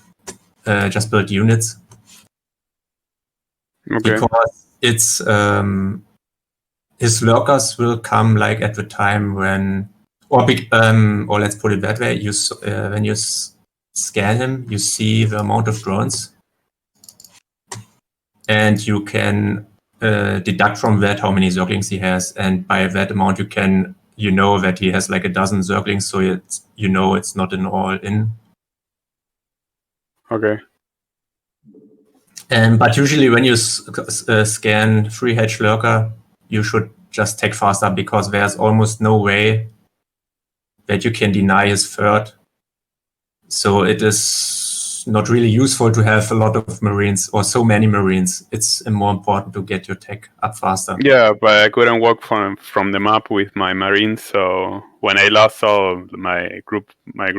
Just build units. Okay. Because it's his lurkers will come like at the time when, or let's put it that way, you when you scan him, you see the amount of drones, and you can deduct from that how many zerglings he has, and by that amount you know that he has like a dozen zerglings, so it's not an all-in. Okay. But usually when you scan 3-hedge lurker, you should just take faster, because there's almost no way that you can deny his 3rd. So it is not really useful to have a lot of Marines or so many Marines. It's more important to get your tech up faster. Yeah, but I couldn't walk from the map with my Marines. So when I lost all of my group, my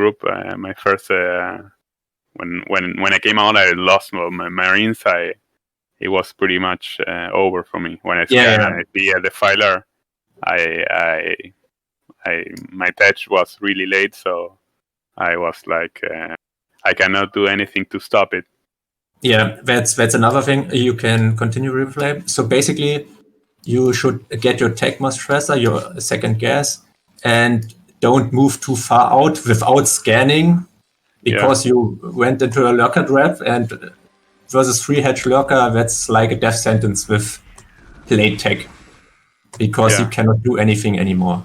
first when I came out, I lost my Marines. It was pretty much over for me. When I scanned and I see the filer, my patch was really late, so I was like, I cannot do anything to stop it. Yeah, that's another thing. You can continue replay. So basically, you should get your tech Mastressa, your 2nd gas, and don't move too far out without scanning, because you went into a lurker trap, and versus 3-hedge lurker, that's like a death sentence with late tech, because you cannot do anything anymore.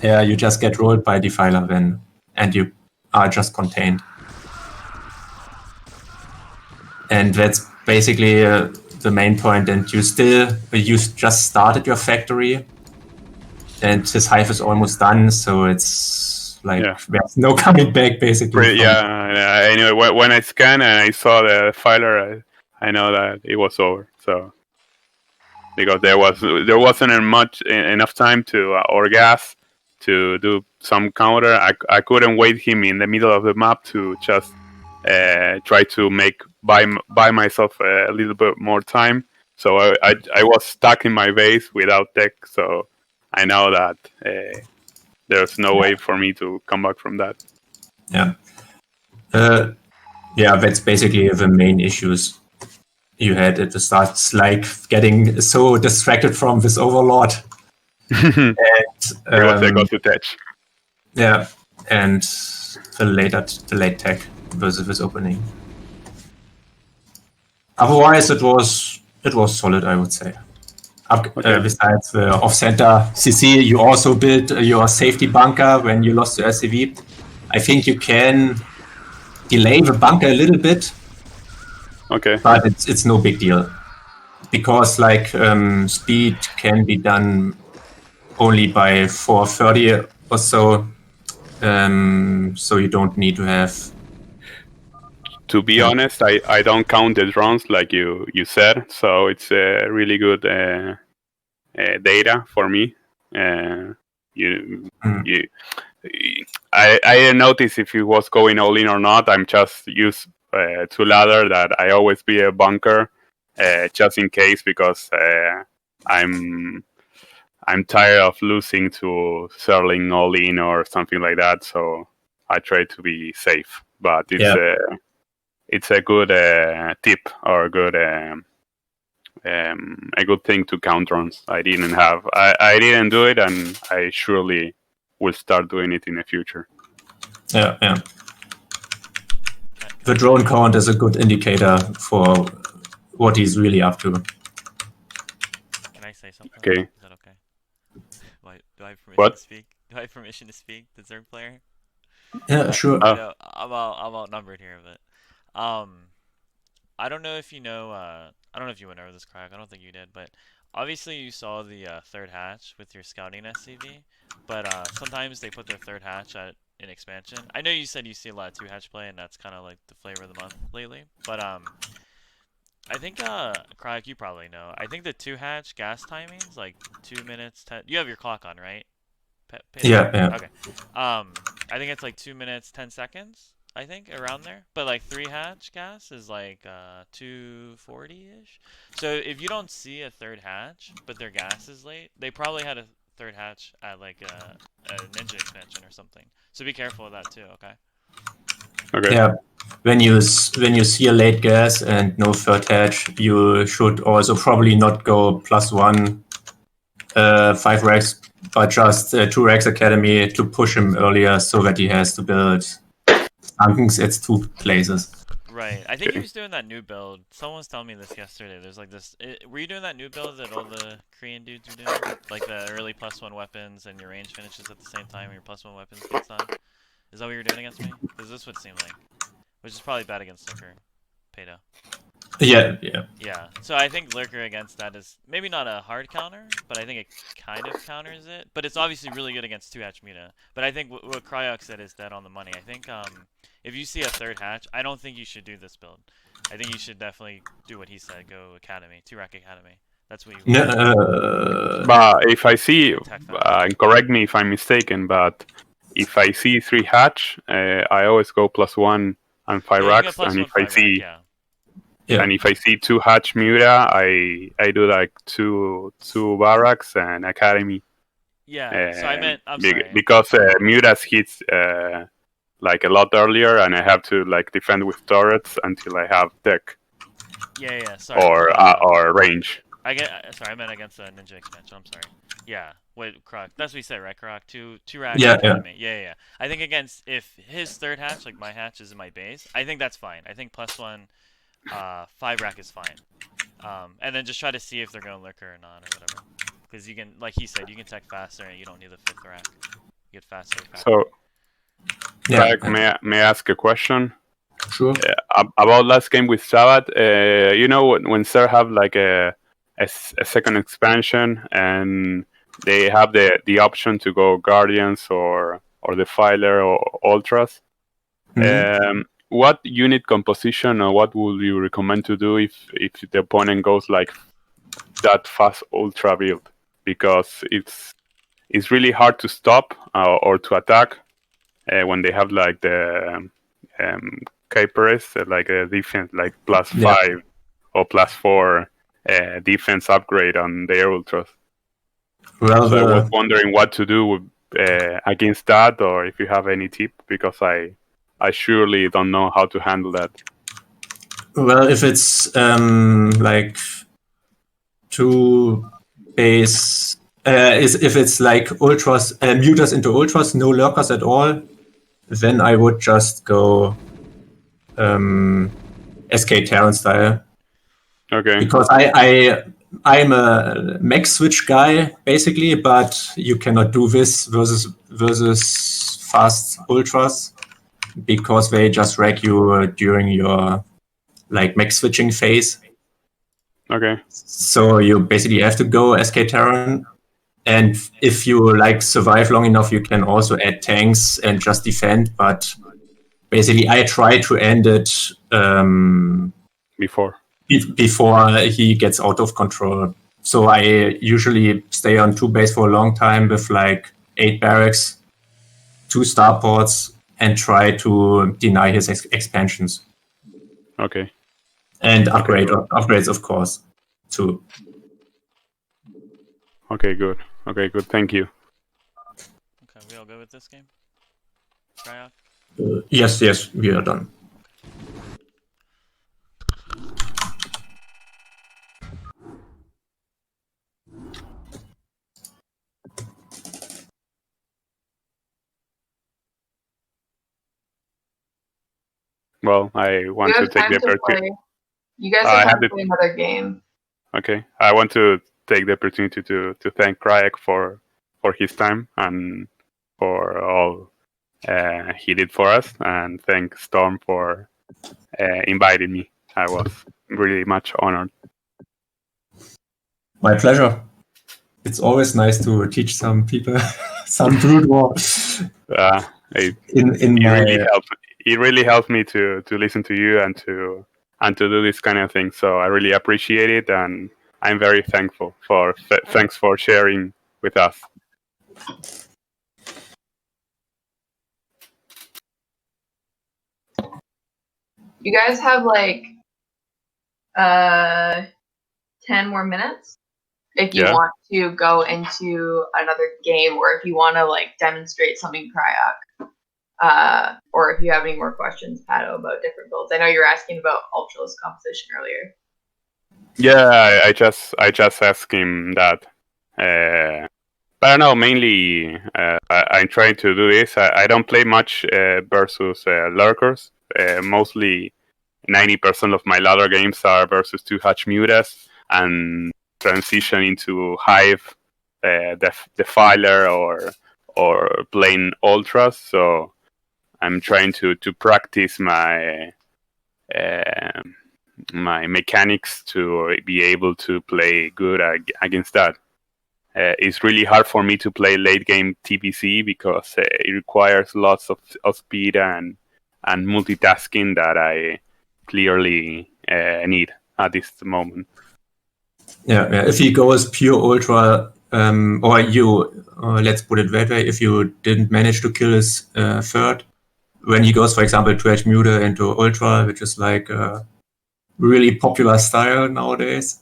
Yeah, you just get rolled by Defiler then, and you are just contained. And that's basically the main point. And you just started your factory, and his hive is almost done, so it's like there's no coming back, basically. Anyway, when I scanned and I saw the filer, I know that it was over. So because there wasn't enough time to or gas to do some counter. I couldn't wait him in the middle of the map to just try to buy myself a little bit more time. So I was stuck in my base without tech. So I know that there's no way for me to come back from that. Yeah. That's basically the main issues you had at the start. It's like getting so distracted from this overlord. And I got to touch. Yeah, and the late tech versus this opening. Otherwise, it was solid, I would say. Besides the off-center CC, you also built your safety bunker when you lost your SCV. I think you can delay the bunker a little bit. Okay. But it's no big deal, because speed can be done only by 430 or so. So you don't need to have. To be honest, I don't count the drones like you said, so it's really good data for me. I didn't notice if it was going all in or not. I'm just used to ladder that I always be a bunker, just in case, because I'm tired of losing to Zerling all in or something like that. So I try to be safe, but it's a good tip or a good thing to count drones. I didn't do it, and I surely will start doing it in the future. Yeah. the drone count is a good indicator for what he's really up to. Can I say something? Okay. Is that okay? Do I have permission What? to speak? Do I have permission to speak? The third player? Yeah, sure. I know I'm outnumbered here, but I don't know if you know. I don't know if you went over this, Cryoc. I don't think you did, but obviously you saw the third hatch with your scouting SCV. But sometimes they put their third hatch at an expansion. I know you said you see a lot of two hatch play, and that's kind of like the flavor of the month lately. But I think Cryoc, you probably know. I think the two hatch gas timings like 2 minutes 10. You have your clock on, right? Yeah, yeah. Okay. I think it's like 2 minutes 10 seconds. I think around there. But like 3 hatch gas is like 240-ish. So if you don't see a third hatch, but their gas is late, they probably had a third hatch at like a ninja expansion or something. So be careful of that too. Okay. Okay. Yeah. When you see a late gas and no third hatch, you should also probably not go +1 5 racks, but just 2 racks academy to push him earlier so that he has to build Dunkins at 2 places. Right. I think he Okay. was doing that new build. Someone was telling me this yesterday. There's like this. Were you doing that new build that all the Korean dudes were doing? Like the early +1 weapons and your range finishes at the same time and your +1 weapons gets on? Is that what you were doing against me? Because this would seem like. Which is probably bad against Lurker. Pedo. Yeah, yeah. Yeah. So I think Lurker against that is maybe not a hard counter, but I think it kind of counters it. But it's obviously really good against 2-hatch Muta. But I think what Cryoc said is dead on the money. I think if you see a third hatch, I don't think you should do this build. I think you should definitely do what he said, go Academy, 2-rack Academy. That's what you want. But if I see, Attack fast. correct me if I'm mistaken, but if I see 3 hatch, I always go +1 and 5 Yeah, you racks, can and go if I +1 5 see rack, yeah. Yeah. and if I see 2 hatch Muta, I do like two barracks and academy. Yeah, so I meant, I'm sorry. Because Mutas hits like a lot earlier, and I have to like defend with turrets until I have tech Yeah, sorry. or range. Sorry, I meant against the ninja expansion. I'm sorry. Yeah, wait, Croc. That's what you said, right, Croc? Two rack Yeah, academy. Yeah. I think against if his third hatch, like my hatch, is in my base, I think that's fine. I think +1, 5 rack is fine. And then just try to see if they're gonna lurker or not or whatever. Because you can, like he said, you can tech faster and you don't need the 5th rack. You get faster. So, Yeah. like, may I ask a question? Sure. About last game with Sabbath, you know when Sir have like a second expansion and they have the option to go Guardians or Defiler or Ultras. What unit composition or what would you recommend to do if the opponent goes like that fast Ultra build? Because it's really hard to stop or to attack when they have like the Capers, like a defense like +5 or +4 defense upgrade on their Ultras. Well, So I was wondering what to do against that, or if you have any tip, because I surely don't know how to handle that. Well, if it's like 2 base, if it's like ultras, mutas into ultras, no lurkers at all, then I would just go SK Terran style. Okay. Because I'm a max switch guy basically, but you cannot do this versus fast ultras because they just wreck you during your like max switching phase. Okay. So you basically have to go SK Terran, and if you like survive long enough, you can also add tanks and just defend. But basically, I try to end it Before he gets out of control. So I usually stay on 2 base for a long time with like 8 barracks, 2 starports, and try to deny his expansions. Okay. And upgrades, of course, too. Okay, good. Thank you. Okay, we all good with this game? Cryoc? Yes, we are done. Well, I want You to have take the time to opportunity. play. You guys I have have time to play another game. Okay, I want to take the opportunity to thank Cryoc for his time and for all he did for us, and thank Storm for inviting me. I was really much honored. My pleasure. It's always nice to teach some people some Brood War. It My really helped me to listen to you and to do this kind of thing. So I really appreciate it, and I'm very thankful for thanks for sharing with us. You guys have like 10 more minutes if you want to go into another game, or if you want to like demonstrate something Cryoc, or if you have any more questions, Pato, about different builds. I know you were asking about Ultra's composition earlier. Yeah, I just asked him that. But I don't know, mainly I'm trying to do this. I don't play much versus lurkers. Mostly 90% of my ladder games are versus 2-hatch mutas and transition into Hive, Defiler, or plain Ultras. So I'm trying to practice my my mechanics to be able to play good against that. It's really hard for me to play late game TPC because it requires lots of speed and multitasking that I clearly need at this moment. Yeah. If he goes pure Ultra, or you, let's put it that way, if you didn't manage to kill his third, when he goes, for example, 2-hatch Muta into Ultra, which is like a really popular style nowadays,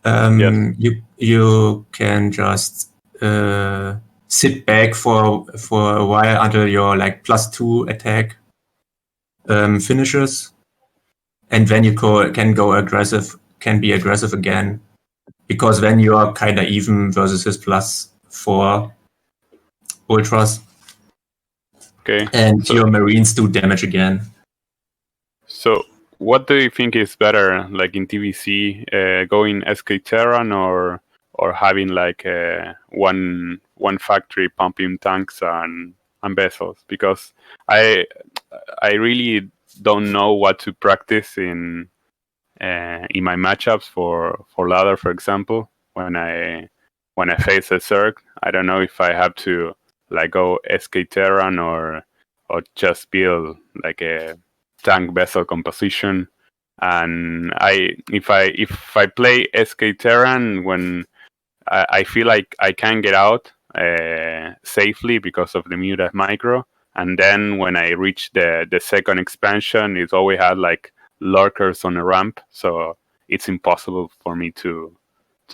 you can just sit back for a while until your like +2 attack finishes, and then you can be aggressive again, because then you are kind of even versus his +4 Ultras. Okay. And your Marines do damage again. So what do you think is better, like in TVC, going SK Terran or having like one factory pumping tanks and vessels? Because I really don't know what to practice in my matchups for ladder, for example. When I face a Zerg, I don't know if I have to like go SK Terran or just build like a tank vessel composition. And if I play SK Terran, when I feel like I can get out safely because of the muted micro, and then when I reach the second expansion, it's always had like lurkers on a ramp, so it's impossible for me to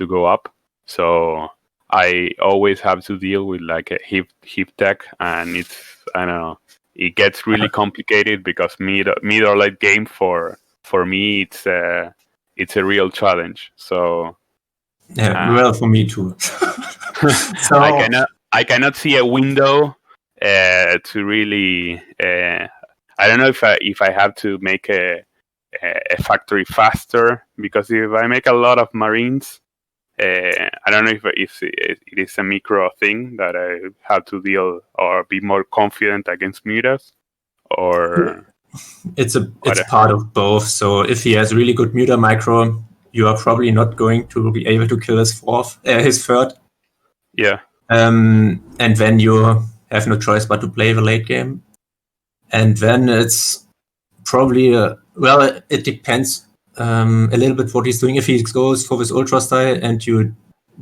go up. So I always have to deal with like a heap tech, and it's, I don't know, it gets really complicated because mid or late game for me it's a real challenge. So well, for me too. So I cannot see a window to really. I don't know if I have to make a factory faster, because if I make a lot of Marines, I don't know if it is a micro thing that I have to deal or be more confident against mutas, or it's part of both. So if he has really good muta micro, you are probably not going to be able to kill his third. Yeah. And then you have no choice but to play the late game. And then it's probably it depends a little bit what he's doing. If he goes for this ultra style and you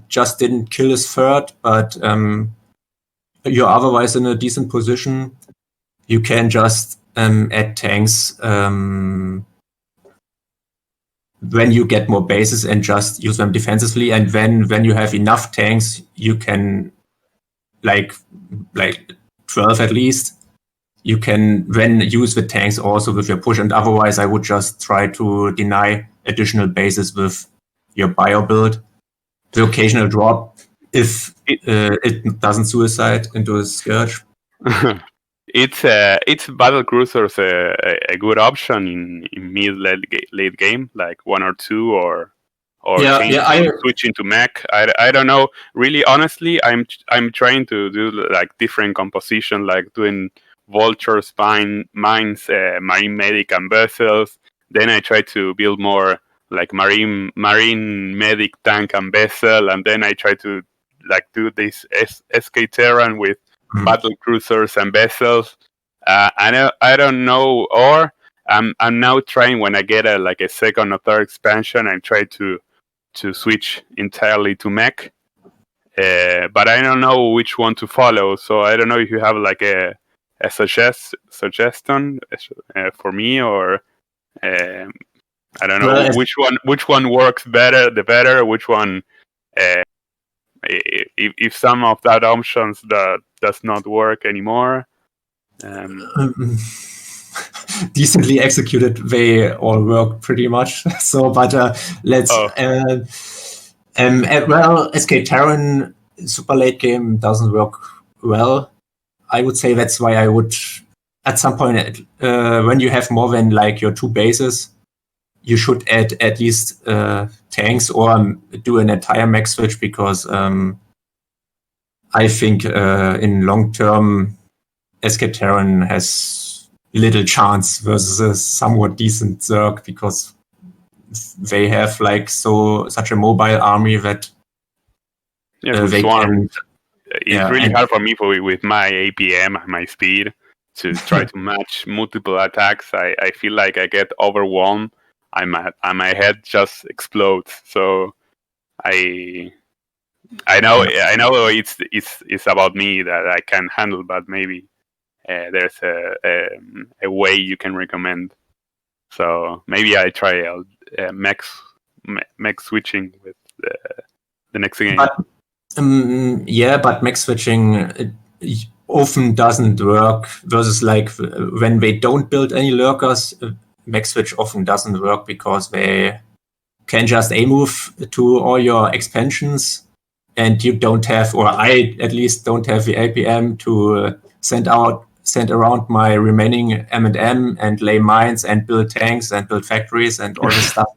just didn't kill his third, but you're otherwise in a decent position, you can just add tanks when you get more bases and just use them defensively. And then when you have enough tanks, you can like 12 at least. You can then use the tanks also with your push, and otherwise I would just try to deny additional bases with your bio build. The occasional drop if it doesn't suicide into a Scourge. It's battle cruisers a good option in mid late game, like 1 or 2, or switching to mech. I don't know. Really, honestly, I'm trying to do like different composition, like doing vultures, mines, marine medic, and vessels. Then I try to build more like marine medic, tank, and vessel, and then I try to like do this SK Terran with battle cruisers and vessels. I don't know, or I'm now trying when I get a second or third expansion. I try to switch entirely to mech, but I don't know which one to follow. So I don't know if you have like a suggestion for me, or I don't know which one works better. The better, which one. If some of that options that does not work anymore. Decently executed, they all work pretty much. So, but let's. Well, SK Terran super late game doesn't work well. I would say that's why I would, at some point, when you have more than like your 2 bases, you should add at least tanks or do an entire mech switch, because I think in long term, SK Terran has little chance versus a somewhat decent Zerg, because they have like such a mobile army that they can. It's really hard for me with my APM and my speed to try to match multiple attacks. I feel like I get overwhelmed. My head just explodes. So I know it's about me that I can handle, but maybe there's a way you can recommend. So maybe I try mech switching with the next game. But mech switching often doesn't work. Versus like when they don't build any lurkers, mech switch often doesn't work, because they can just A-move to all your expansions, and you don't have, or I at least don't have, the LPM to send around my remaining M&M and lay mines and build tanks and build factories and all this stuff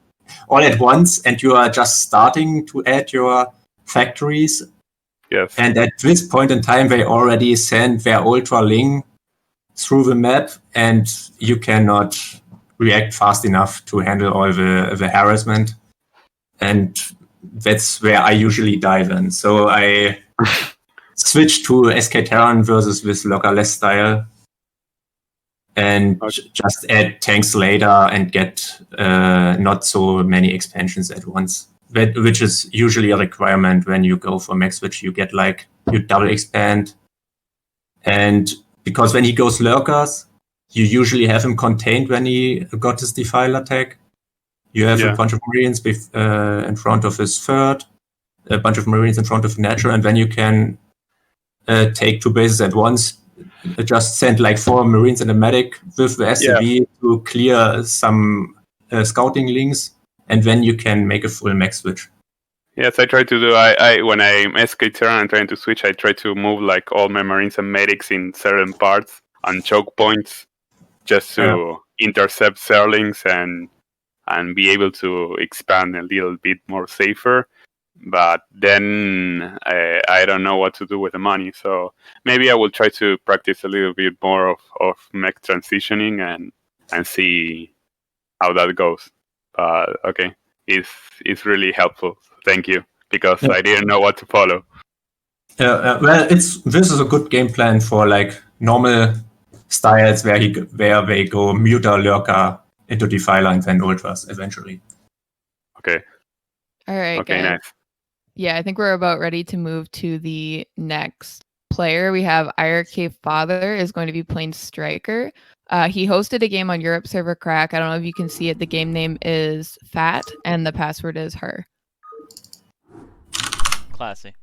all at once, and you are just starting to add your factories. Yes. And at this point in time, they already send their Ultra Ling through the map, and you cannot react fast enough to handle all the harassment. And that's where I usually dive in. So I switch to SK Terran versus this lurkerless style, and just add tanks later and get not so many expansions at once. Which is usually a requirement when you go for mech switch. You get like, you double expand. And because when he goes lurkers, you usually have him contained when he got his Defiler tag. You have a bunch of Marines in front of his third, a bunch of Marines in front of natural, and then you can take 2 bases at once. Just send like 4 Marines and a medic with the SCV to clear some scouting links, and then you can make a full mech switch. Yes, I try to do. When I'm SK Terran and trying to switch, I try to move like all my Marines and medics in certain parts on choke points, just to intercept Zerlings and be able to expand a little bit more safer. But then I don't know what to do with the money, so maybe I will try to practice a little bit more of mech transitioning and see how that goes. Okay, it's really helpful. Thank you, because I didn't know what to follow. Well, this is a good game plan for like normal styles where they go muta, lurker into Defiler and then ultras eventually. Okay. All right. Okay, guys. nice. Yeah, I think we're about ready to move to the next player. We have IRK Father is going to be playing Striker. He hosted a game on Europe server Crack. I don't know if you can see it. The game name is Fat and the password is her. Classy.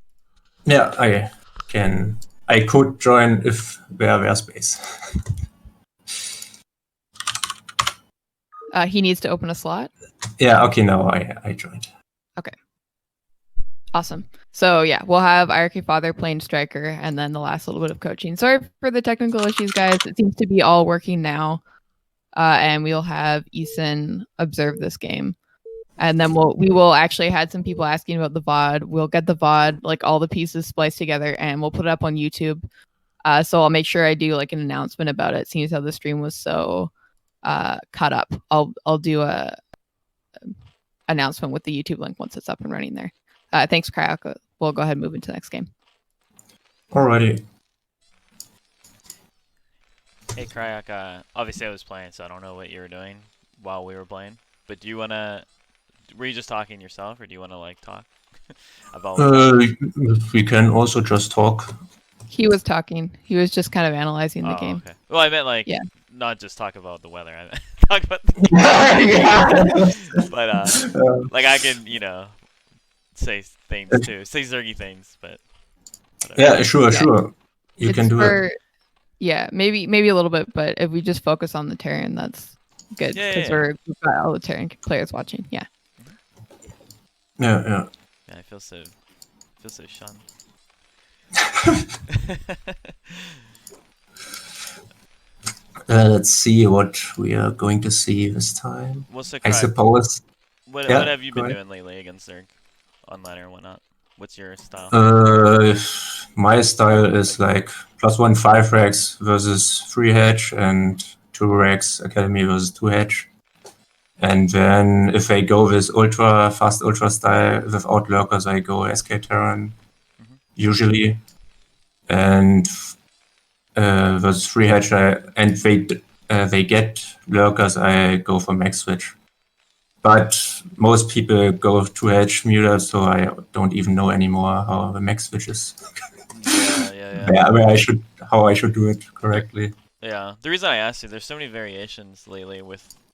Yeah, I could join if there were space. He needs to open a slot. Yeah, okay, now I joined. Okay. Awesome. So yeah, we'll have IRK Father playing striker, and then the last little bit of coaching. Sorry for the technical issues, guys. It seems to be all working now, and we'll have Eason observe this game, and then we will actually had some people asking about the VOD. We'll get the VOD, like all the pieces spliced together, and we'll put it up on YouTube. So I'll make sure I do like an announcement about it, seeing as how the stream was so cut up. I'll do a announcement with the YouTube link once it's up and running there. Thanks, Cryoc. We'll go ahead and move into the next game. Alrighty. Hey, Cryoc, obviously I was playing, so I don't know what you were doing while we were playing. But do you want to... Were you just talking yourself, or do you want to, like, talk about... We can also just talk. He was talking. He was just kind of analyzing the game. Okay. Well, I meant, like, yeah. Not just talk about the weather. I meant talk about the game. But, like, I can, you know, say things, too. Say Zergy things, but... Whatever. Yeah, sure. You can do it. Yeah, maybe a little bit, but if we just focus on the Terran, that's good because we've got all the Terran players watching. Yeah. Yeah. I feel so shunned. Let's see what we are going to see this time. I suppose. What have you been doing lately against Zerg online or whatnot? What's your style? My style is like +1 5 racks versus 3 hedge and 2 racks academy versus 2 hedge. And then if I go with fast ultra style without lurkers, I go SK Terran usually. And versus 3 hedge, and they get lurkers, I go for max switch. But most people go to hedge muter, so I don't even know anymore how the max switch is. How I should do it correctly. Yeah, the reason I asked you, there's so many variations lately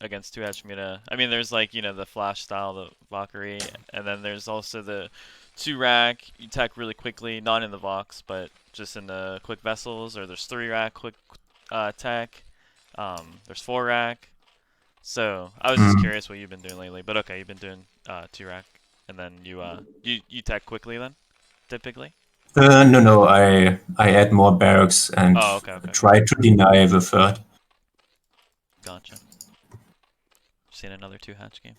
against 2-hedge muta. I mean, there's like, you know, the flash style, the Valkyrie, and then there's also the 2-rack, you tech really quickly, not in the Vox, but just in the quick vessels, or there's 3-rack quick tech, there's 4-rack. So I was just curious what you've been doing lately, but okay, you've been doing 2-rack, and then you tech quickly then, typically. No, I add more barracks and try to deny the third. Gotcha. Seen another 2-hatch game.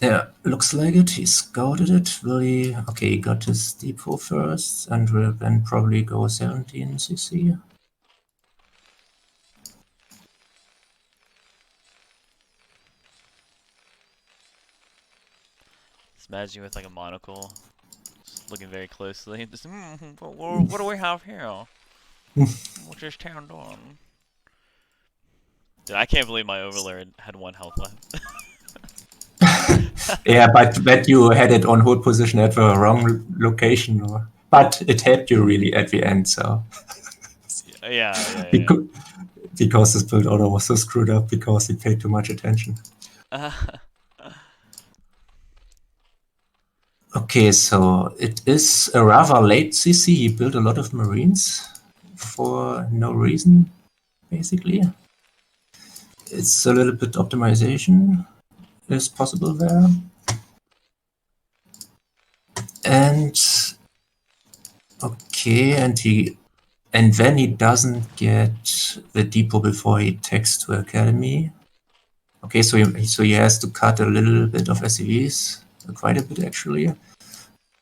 Yeah, looks like it. He scouted it. Will he? Okay, he got his depot first, and will then probably go 17 CC. Imagine with like a monocle, just looking very closely. Just, what do we have here? What's this town doing? Dude, I can't believe my Overlord had 1 health left. Yeah, but you had it on hold position at the wrong location, but it helped you really at the end. So yeah. Because this build order was so screwed up because he paid too much attention. Okay, so it is a rather late CC. He built a lot of Marines for no reason, basically. It's a little bit optimization is possible there. And okay, and then he doesn't get the depot before he takes to Academy. Okay, so he has to cut a little bit of SCVs, quite a bit actually.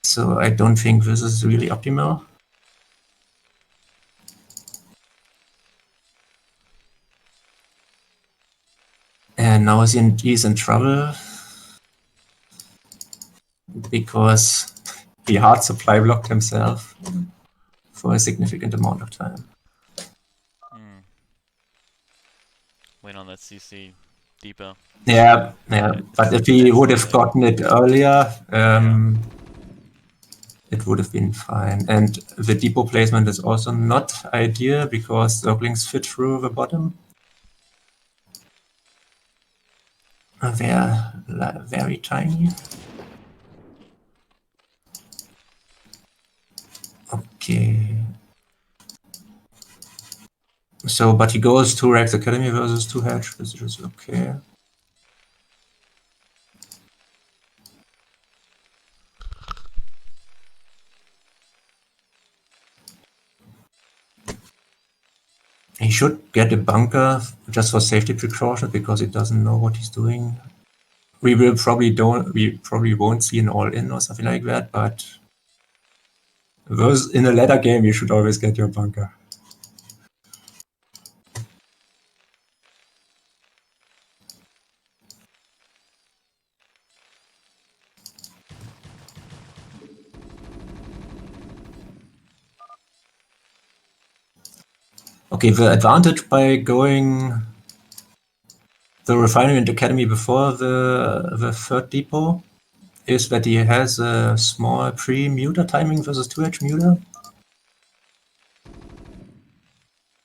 So I don't think this is really optimal. And now he's in trouble because he hard supply blocked himself for a significant amount of time. Wait on that CC depot. Yeah. But if he would have gotten it earlier, it would have been fine. And the depot placement is also not ideal because Zerglings fit through the bottom. They are very tiny. Okay. So, but he goes 2 Rex Academy versus 2 Hedge, which is okay. He should get a bunker just for safety precautions because he doesn't know what he's doing. We probably won't see an all-in or something like that, but in a later game you should always get your bunker. Okay, the advantage by going the refinery and academy before the third depot is that he has a small pre-muter timing versus 2H muter.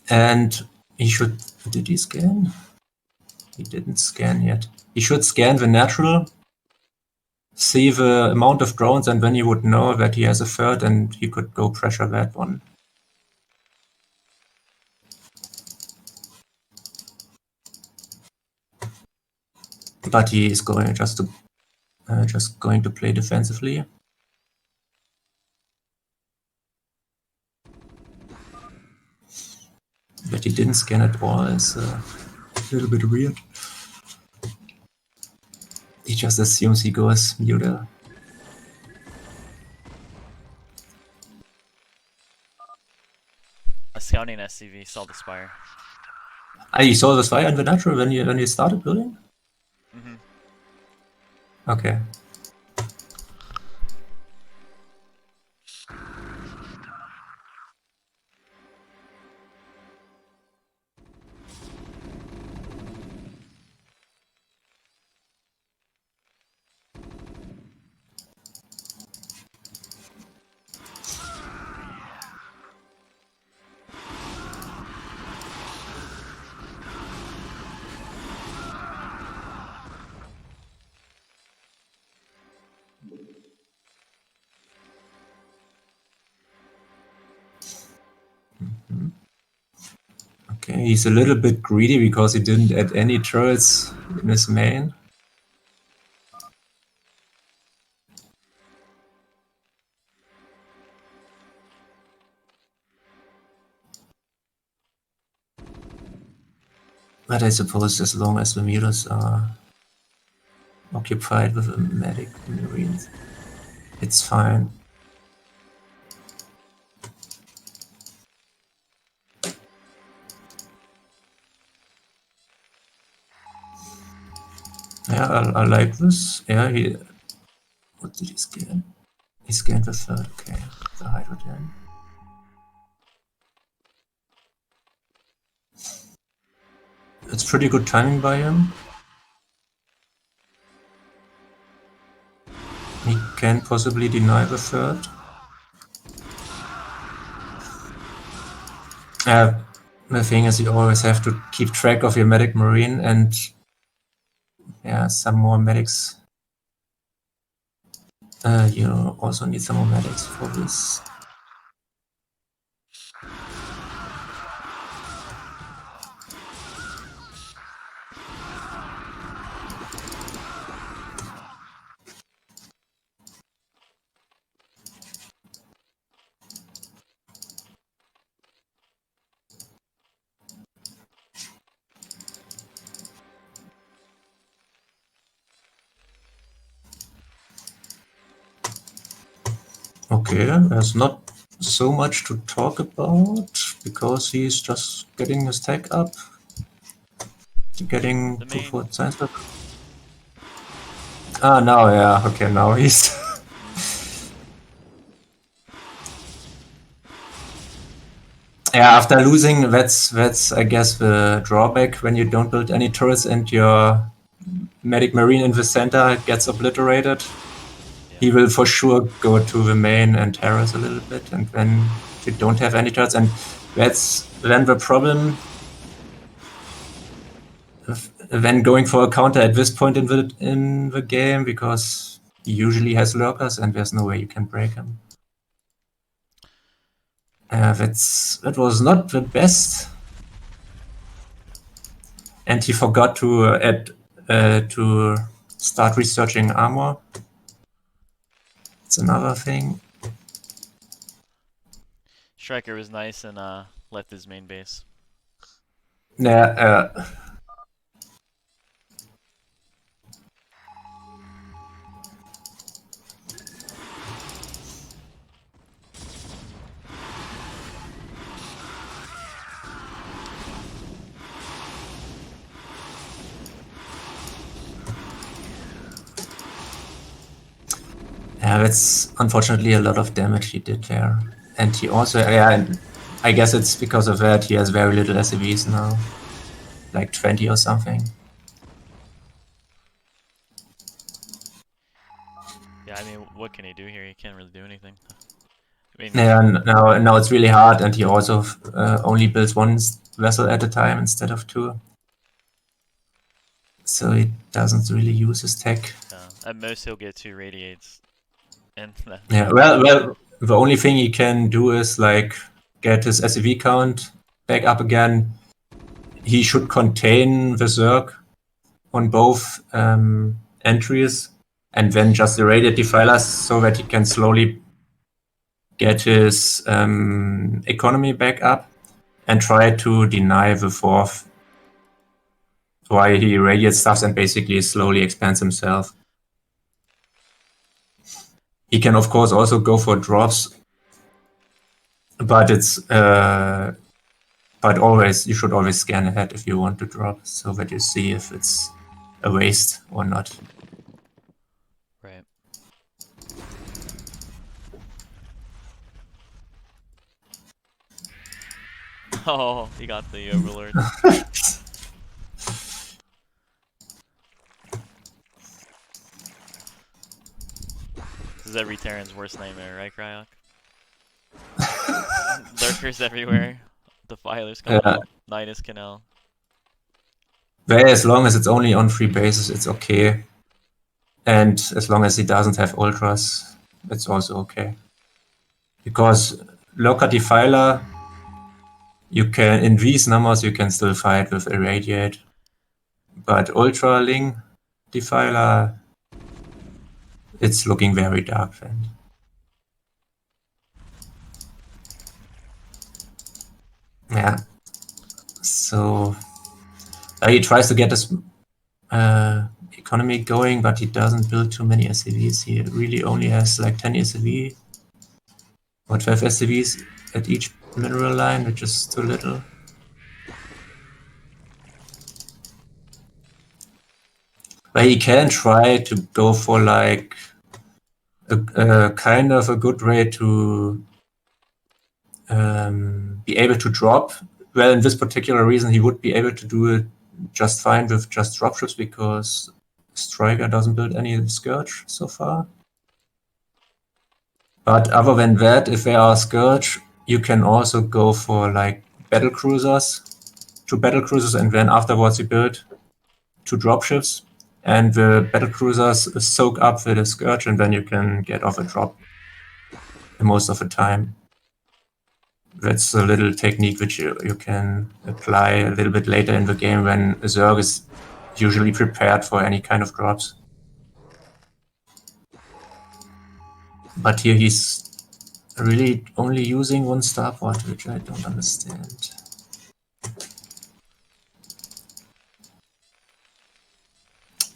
And he should... Did he scan? He didn't scan yet. He should scan the natural, see the amount of drones, and then he would know that he has a third and he could go pressure that one. But he is going just going to play defensively. That he didn't scan at all is a little bit weird. He just assumes he goes muter. A scouting SCV saw the spire. You saw the spire in the natural when you started building? Mm-hmm. Okay. Okay, he's a little bit greedy because he didn't add any turrets in his main. But I suppose as long as the muters are occupied with the medic marines, it's fine. Yeah, I like this. Yeah, what did he scan? He scanned the third, okay. The hydrogen. It's pretty good timing by him. He can possibly deny the third. The thing is, you always have to keep track of your medic marine, and yeah, some more medics. You also need some more medics for this. Okay, there's not so much to talk about because he's just getting his tech up, getting The to main. foot science lab. Ah, now, yeah, okay, now he's. Yeah, after losing, that's I guess the drawback when you don't build any turrets and your medic marine in the center gets obliterated. He will for sure go to the main and harass a little bit, and then you don't have any turrets, and that's then the problem. Then going for a counter at this point in the game, because he usually has lurkers and there's no way you can break him. That was not the best, and he forgot to to start researching armor. It's another thing. Striker was nice and left his main base. Yeah, that's unfortunately a lot of damage he did there. And he also, I guess it's because of that he has very little SCVs now. Like 20 or something. Yeah, I mean, what can he do here? He can't really do anything. I mean, Yeah, now it's really hard, and he also only builds one vessel at a time instead of two. So he doesn't really use his tech. at most he'll get 2 radiates. And Yeah, well, the only thing he can do is like get his SCV count back up again. He should contain the Zerg on both entries, and then just irradiate defilers so that he can slowly get his economy back up and try to deny the fourth. Why he irradiates stuff and basically slowly expands himself. He can of course also go for drops, but it's but always you should always scan ahead if you want to drop so that you see if it's a waste or not. right. Oh, he got the Overlord. This is every Terran's worst nightmare, right, Cryoc? Lurkers everywhere. Defilers coming up. Nidus Canal. Well, as long as it's only on 3 bases, it's okay. And as long as he doesn't have ultras, it's also okay. Because Lurker Defiler, you can, in these numbers, you can still fight with Irradiate. But Ultra Ling Defiler, it's looking very dark then. Yeah. So he tries to get his economy going, but he doesn't build too many SCVs. He really only has like 10 SCV or 12 SCVs at each mineral line, which is too little. But he can try to go for like a kind of a good way to be able to drop. Well, in this particular reason, he would be able to do it just fine with just dropships because Striker doesn't build any Scourge so far. But other than that, if they are Scourge, you can also go for like battle cruisers, 2 battle cruisers, and then afterwards you build 2 dropships, and the battle cruisers soak up with the Scourge, and then you can get off a drop most of the time. That's a little technique which you can apply a little bit later in the game when Zerg is usually prepared for any kind of drops. But here he's really only using 1 starport, which I don't understand.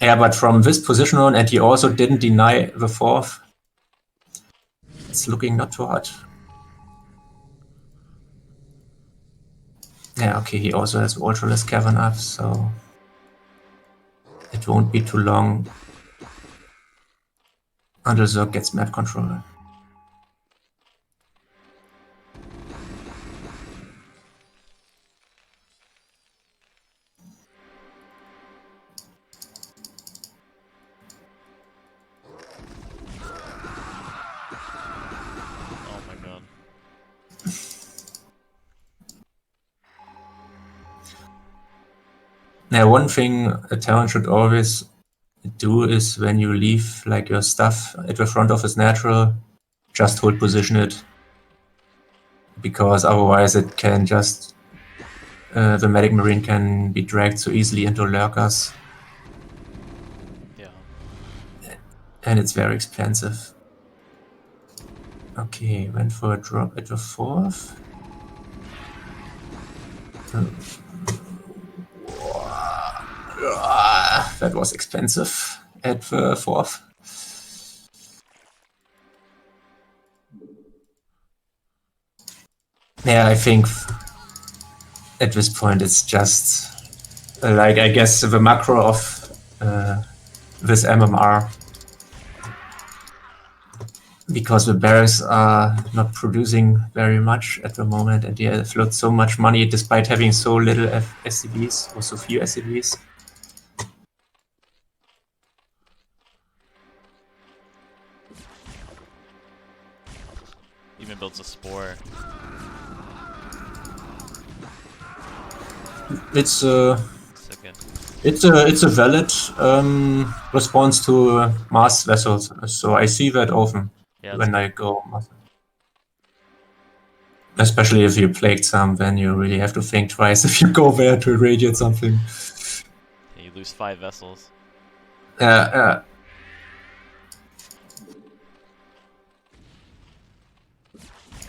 Yeah, but from this position on, and he also didn't deny the 4th. It's looking not too hot. Yeah, okay, he also has Ultraless Cavern up, so it won't be too long until Zerg gets map control. Oh my god. Now, one thing a Terran should always do is when you leave like your stuff at the front of his natural, just hold position it. Because otherwise it can just the Medic Marine can be dragged so easily into lurkers. Yeah. And it's very expensive. Okay, went for a drop at the 4th. That was expensive at the 4th. Yeah, I think at this point it's just like, I guess, the macro of this MMR, because the bears are not producing very much at the moment, and they float so much money despite having so little SCVs or so few SCVs. Even builds a spore. It's So good. it's a valid response to Mars vessels, so I see that often when I go. Especially if you plagued some, then you really have to think twice if you go there to irradiate something. Yeah, you lose 5 vessels. Yeah.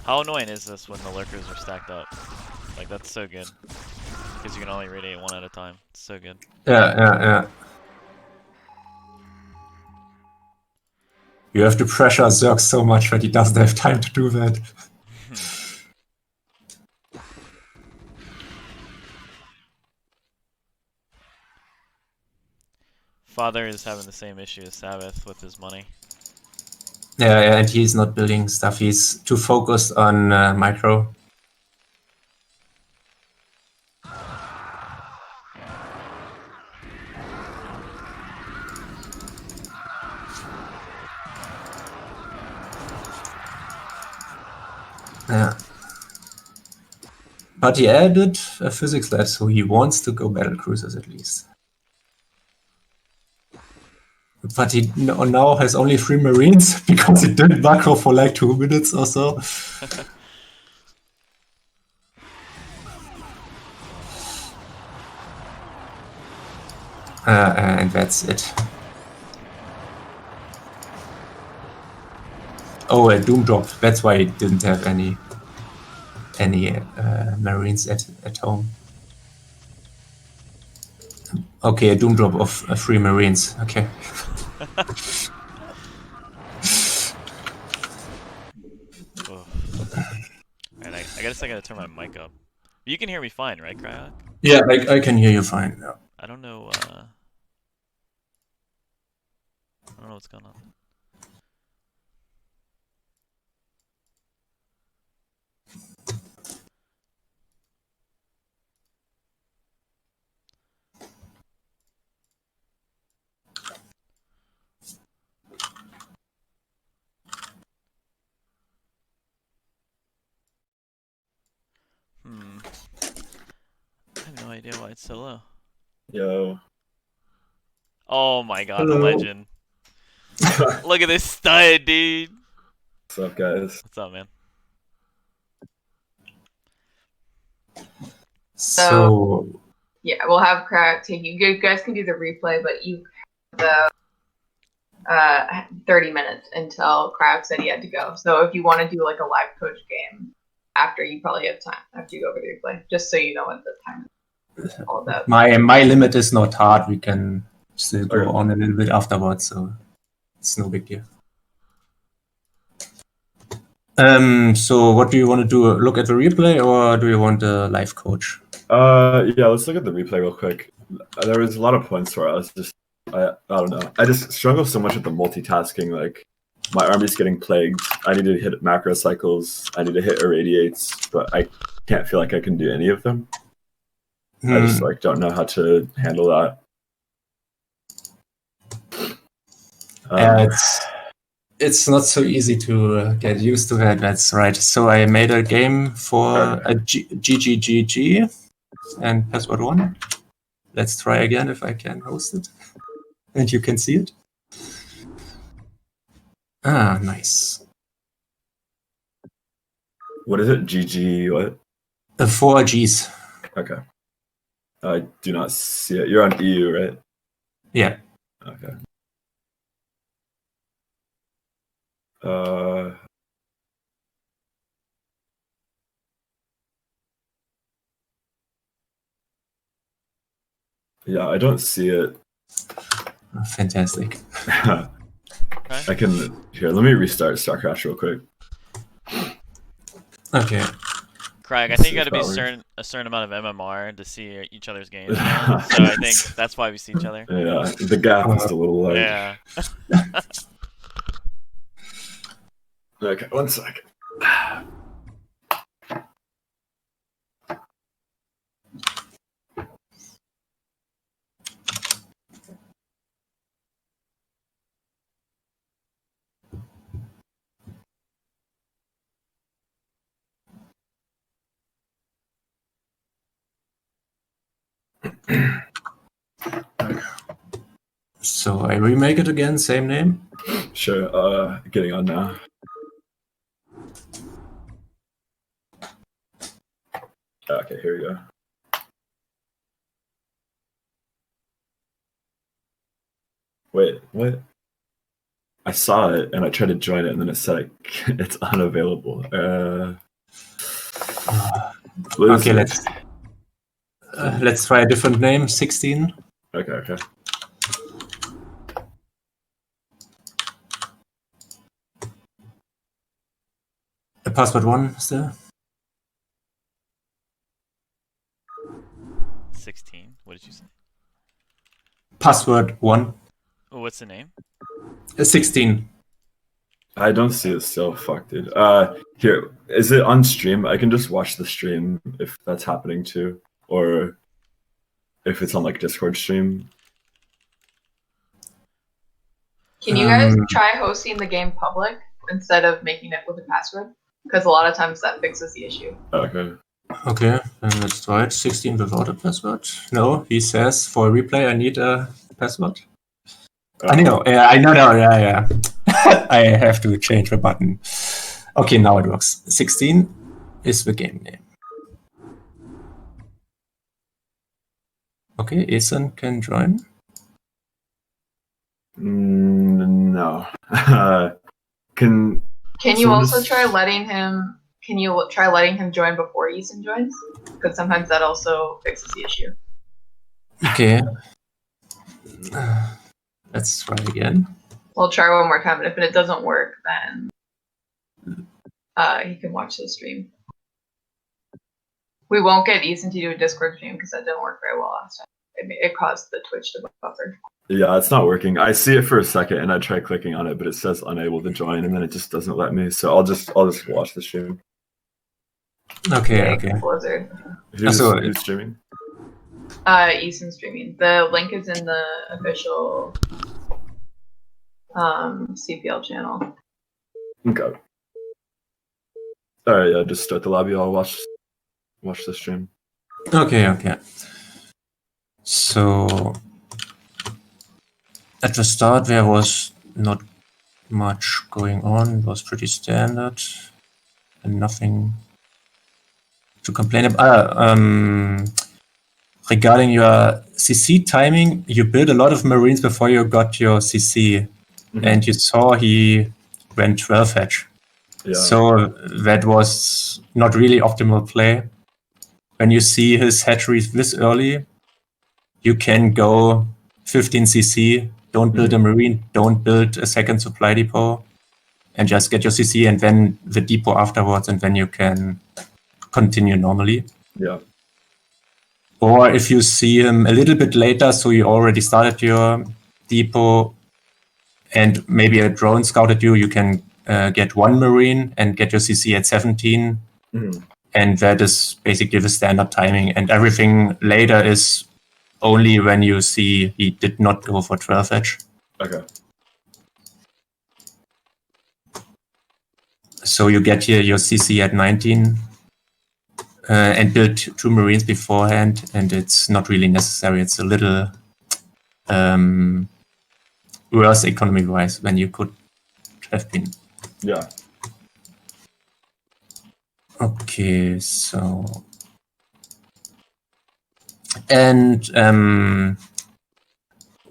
How annoying is this when the lurkers are stacked up? Like, that's so good. Because you can only radiate 1 at a time. It's so good. Yeah. You have to pressure Zerg so much that he doesn't have time to do that. Father is having the same issue as Sabbath with his money. Yeah, and he's not building stuff. He's too focused on micro. Yeah. But he added a physics lab, so he wants to go battle cruisers at least. But he now has only 3 Marines because he did macro for like 2 minutes or so. And that's it. Oh, a Doom Drop. That's why he didn't have any Marines at home. Okay, a Doom Drop of 3 Marines. Okay. Alright, I guess I gotta turn my mic up. You can hear me fine, right, Cryoc? Yeah, I can hear you fine. Yeah. I don't know what's going on. I have no idea why it's so low. Yo. Oh my god, Hello. the legend. Look at this stud, dude. What's up, guys? What's up, man? So Yeah, we'll have Cryoc take you. You guys can do the replay, but you have the 30 minutes until Cryoc said he had to go. So if you want to do like a live coach game after, you probably have time after you go over the replay, just so you know what the time is all about. my limit is not hard. We can still go Okay. on a little bit afterwards, so it's no big deal. So what do you want to do? Look at the replay, or do you want a live coach? Yeah, let's look at the replay real quick. There was a lot of points where I don't know. I just struggle so much with the multitasking. Like, my army's getting plagued. I need to hit macro cycles. I need to hit irradiates, but I can't feel like I can do any of them. I just like don't know how to handle that. It's not so easy to get used to that. That's right. So I made a game for a GGGG and password 1. Let's try again if I can host it. And you can see it. Ah, nice. What is it? GG what? 4 Gs. Okay. I do not see it. You're on EU, right? Yeah. Okay. Yeah, I don't see it. Fantastic. I can here. Let me restart StarCraft real quick. Okay. Craig, I think you got to be a certain amount of MMR to see each other's games. So I think that's why we see each other. Yeah, the gap is a little large. Yeah. Okay, 1 second. So I remake it again, same name? Sure, getting on now. Okay, here we go. Wait, what? I saw it and I tried to join it and then it said it's unavailable. Okay, let's try a different name. 16. Okay. The password 1 still. 16. What did you say? Password 1. Oh, what's the name? 16. I don't see it still. Fuck, dude. Here, is it on stream? I can just watch the stream if that's happening too, or if it's on like Discord stream. Can you guys try hosting the game public instead of making it with a password? Because a lot of times that fixes the issue. Okay. Okay, then let's try it. 16 without a password. No, he says for replay I need a password. I know. Yeah, I know. Yeah. I have to change the button. Okay, now it works. 16 is the game name. Okay, Ethan can join. No. Can you also try letting him? Can you try letting him join before Ethan joins? Because sometimes that also fixes the issue. Okay. Let's try again. We'll try one more time, and if it doesn't work, then he can watch the stream. We won't get Ethan to do a Discord stream because that didn't work very well last time. It caused the Twitch to buffer. Yeah, it's not working. I see it for a second, and I try clicking on it, but it says unable to join, and then it just doesn't let me. So I'll just watch the stream. Okay. Who's streaming? Ethan's streaming. The link is in the official CPL channel. Okay. Alright, yeah, just start the lobby. I'll watch the stream. Okay. So at the start there was not much going on. It was pretty standard and nothing to complain about. Regarding your CC timing, you built a lot of Marines before you got your CC, and you saw he went 12 hedge. Yeah. So that was not really optimal play. When you see his hatcheries this early, you can go 15 CC, don't build a Marine, don't build a second supply depot, and just get your CC and then the depot afterwards, and then you can continue normally. Yeah. Or if you see him a little bit later, so you already started your depot and maybe a drone scouted you, you can get one Marine and get your CC at 17. And that is basically the standard timing. And everything later is only when you see he did not go for 12 edge. Okay. So you get here your CC at 19 and build 2 Marines beforehand, and it's not really necessary. It's a little worse economy-wise than you could have been. Yeah. Okay, so... And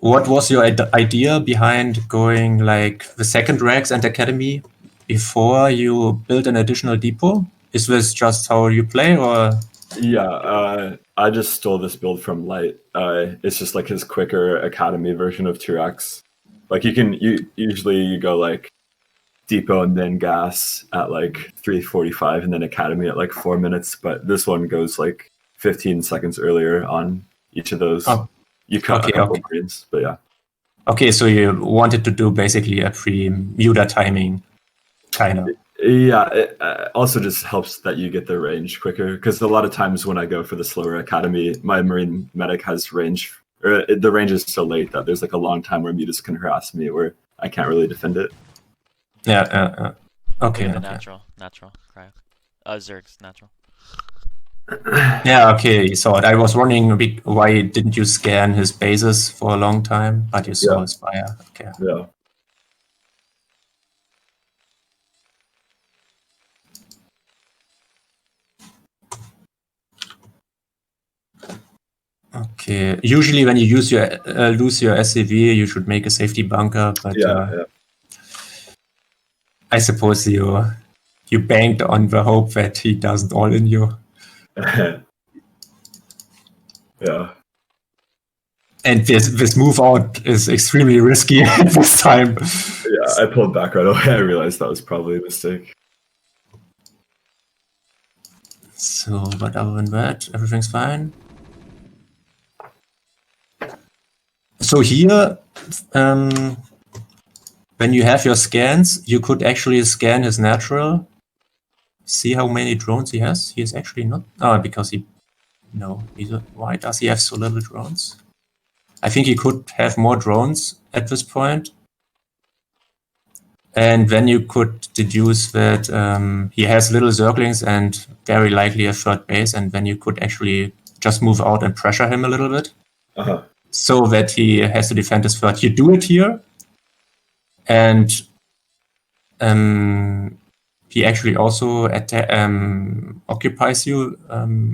what was your idea behind going like the second Rex and Academy before you build an additional depot? Is this just how you play, or Yeah, I just stole this build from Light. It's just like his quicker academy version of T-Rex. Like you usually go like depot and then gas at like 3:45 and then academy at like 4 minutes, but this one goes like 15 seconds earlier on each of those. Oh, You cut okay, a couple okay. greens, but yeah. Okay, so you wanted to do basically a pre-muta timing, kind of. Yeah, it also just helps that you get the range quicker, because a lot of times when I go for the slower academy, my Marine medic has range, or the range is so late that there's like a long time where mutas can harass me where I can't really defend it. Yeah, okay. The Okay. natural Cryoc. Zerg's natural. Yeah, okay, you saw it. I was wondering why didn't you scan his bases for a long time, but you saw his fire. Okay. Yeah. Okay. Usually, when you use your lose your SCV, you should make a safety bunker. But Yeah. I suppose you banked on the hope that he doesn't all in you. Yeah. And this move out is extremely risky at this time. Yeah, I pulled back right away. I realized that was probably a mistake. So, but other than that, everything's fine. So here, when you have your scans, you could actually scan his natural. See how many drones he has. He is actually not. Oh, because why does he have so little drones? I think he could have more drones at this point. And then you could deduce that he has little Zerglings and very likely a third base, and then you could actually just move out and pressure him a little bit, so that he has to defend his third. You do it here, and he actually also occupies you